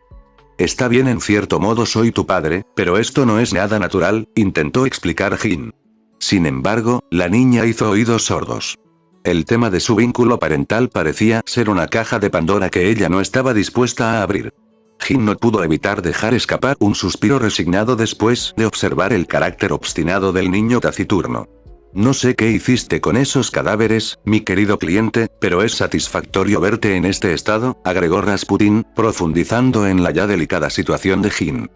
Está bien, en cierto modo soy tu padre, pero esto no es nada natural, intentó explicar Jin. Sin embargo, la niña hizo oídos sordos. El tema de su vínculo parental parecía ser una caja de Pandora que ella no estaba dispuesta a abrir. Jin no pudo evitar dejar escapar un suspiro resignado después de observar el carácter obstinado del niño taciturno. No sé qué hiciste con esos cadáveres, mi querido cliente, pero es satisfactorio verte en este estado, agregó Rasputin, profundizando en la ya delicada situación de Jin.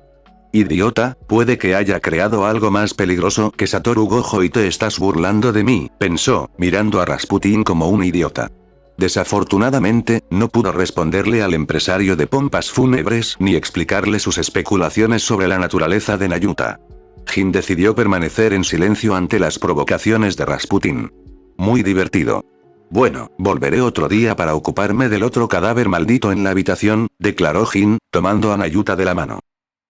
Idiota, puede que haya creado algo más peligroso que Satoru Gojo y te estás burlando de mí, pensó, mirando a Rasputin como un idiota. Desafortunadamente, no pudo responderle al empresario de pompas fúnebres ni explicarle sus especulaciones sobre la naturaleza de Nayuta. Jin decidió permanecer en silencio ante las provocaciones de Rasputin. Muy divertido. Bueno, volveré otro día para ocuparme del otro cadáver maldito en la habitación, declaró Jin, tomando a Nayuta de la mano.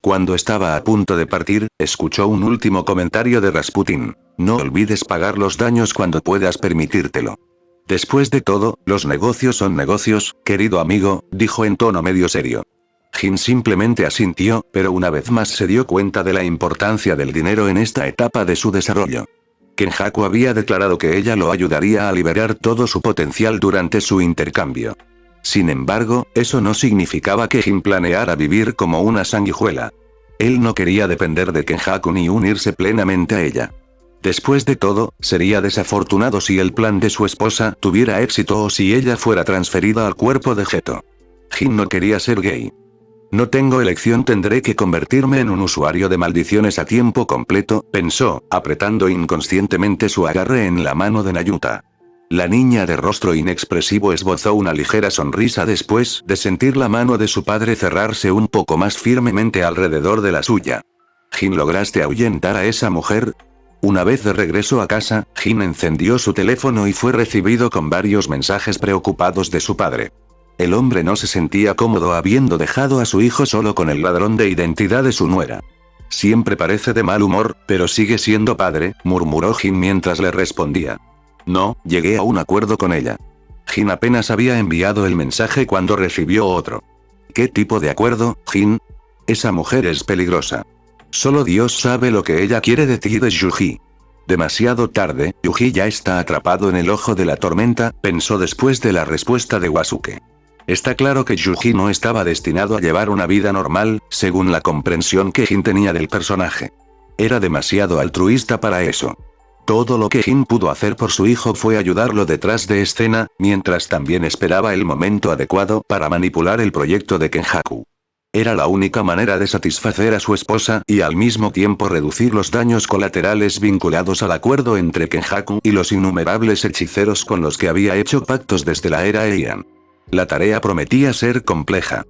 Cuando estaba a punto de partir, escuchó un último comentario de Rasputin. No olvides pagar los daños cuando puedas permitírtelo. Después de todo, los negocios son negocios, querido amigo, dijo en tono medio serio. Jin simplemente asintió, pero una vez más se dio cuenta de la importancia del dinero en esta etapa de su desarrollo. Kenjaku había declarado que ella lo ayudaría a liberar todo su potencial durante su intercambio. Sin embargo, eso no significaba que Jin planeara vivir como una sanguijuela. Él no quería depender de Kenjaku ni unirse plenamente a ella. Después de todo, sería desafortunado si el plan de su esposa tuviera éxito o si ella fuera transferida al cuerpo de Geto. Jin no quería ser gay. No tengo elección, tendré que convertirme en un usuario de maldiciones a tiempo completo, pensó, apretando inconscientemente su agarre en la mano de Nayuta. La niña de rostro inexpresivo esbozó una ligera sonrisa después de sentir la mano de su padre cerrarse un poco más firmemente alrededor de la suya. Jin, ¿lograste ahuyentar a esa mujer? Una vez de regreso a casa, Jin encendió su teléfono y fue recibido con varios mensajes preocupados de su padre. El hombre no se sentía cómodo habiendo dejado a su hijo solo con el ladrón de identidad de su nuera. Siempre parece de mal humor, pero sigue siendo padre, murmuró Jin mientras le respondía. No, llegué a un acuerdo con ella. Jin apenas había enviado el mensaje cuando recibió otro. ¿Qué tipo de acuerdo, Jin? Esa mujer es peligrosa. Solo Dios sabe lo que ella quiere de ti y de Yuji. Demasiado tarde, Yuji ya está atrapado en el ojo de la tormenta, pensó después de la respuesta de Wasuke. Está claro que Yuji no estaba destinado a llevar una vida normal, según la comprensión que Jin tenía del personaje. Era demasiado altruista para eso. Todo lo que Jin pudo hacer por su hijo fue ayudarlo detrás de escena, mientras también esperaba el momento adecuado para manipular el proyecto de Kenjaku. Era la única manera de satisfacer a su esposa y al mismo tiempo reducir los daños colaterales vinculados al acuerdo entre Kenjaku y los innumerables hechiceros con los que había hecho pactos desde la era Heian. La tarea prometía ser compleja.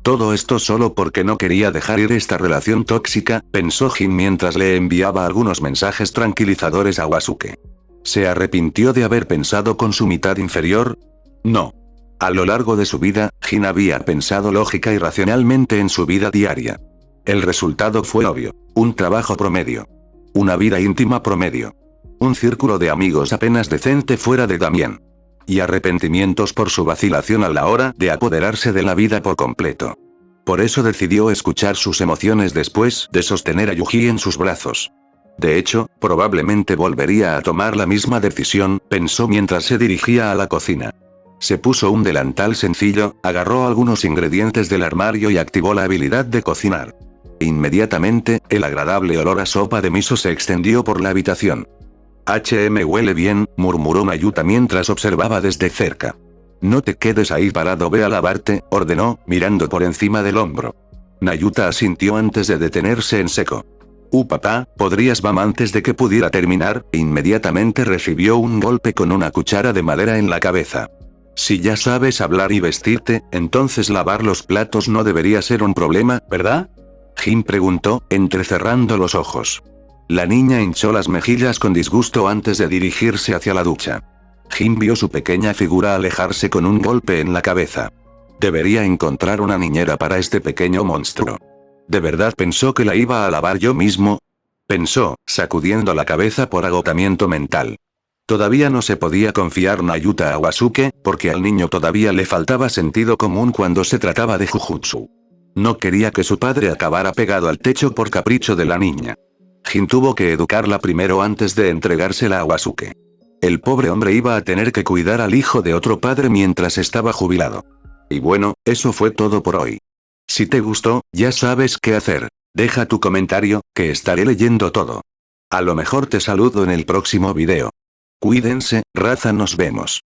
Todo esto solo porque no quería dejar ir esta relación tóxica, pensó Jin mientras le enviaba algunos mensajes tranquilizadores a Wasuke. ¿Se arrepintió de haber pensado con su mitad inferior? No. A lo largo de su vida, Jin había pensado lógica y racionalmente en su vida diaria. El resultado fue obvio. Un trabajo promedio. Una vida íntima promedio. Un círculo de amigos apenas decente fuera de Damien. Y arrepentimientos por su vacilación a la hora de apoderarse de la vida por completo. Por eso decidió escuchar sus emociones después de sostener a Yuji en sus brazos. De hecho, probablemente volvería a tomar la misma decisión, pensó mientras se dirigía a la cocina. Se puso un delantal sencillo, agarró algunos ingredientes del armario y activó la habilidad de cocinar. Inmediatamente, el agradable olor a sopa de miso se extendió por la habitación. Huele bien, murmuró Nayuta mientras observaba desde cerca. No te quedes ahí parado, ve a lavarte, ordenó, mirando por encima del hombro. Nayuta asintió antes de detenerse en seco. Papá, ¿podrías vam antes de que pudiera terminar? Inmediatamente recibió un golpe con una cuchara de madera en la cabeza. Si ya sabes hablar y vestirte, entonces lavar los platos no debería ser un problema, ¿verdad? Jin preguntó, entrecerrando los ojos. La niña hinchó las mejillas con disgusto antes de dirigirse hacia la ducha. Jin vio su pequeña figura alejarse con un golpe en la cabeza. Debería encontrar una niñera para este pequeño monstruo. ¿De verdad pensó que la iba a lavar yo mismo? Pensó, sacudiendo la cabeza por agotamiento mental. Todavía no se podía confiar Nayuta a Wasuke, porque al niño todavía le faltaba sentido común cuando se trataba de Jujutsu. No quería que su padre acabara pegado al techo por capricho de la niña. Jin tuvo que educarla primero antes de entregársela a Wasuke. El pobre hombre iba a tener que cuidar al hijo de otro padre mientras estaba jubilado. Y bueno, eso fue todo por hoy. Si te gustó, ya sabes qué hacer. Deja tu comentario, que estaré leyendo todo. A lo mejor te saludo en el próximo video. Cuídense, raza, nos vemos.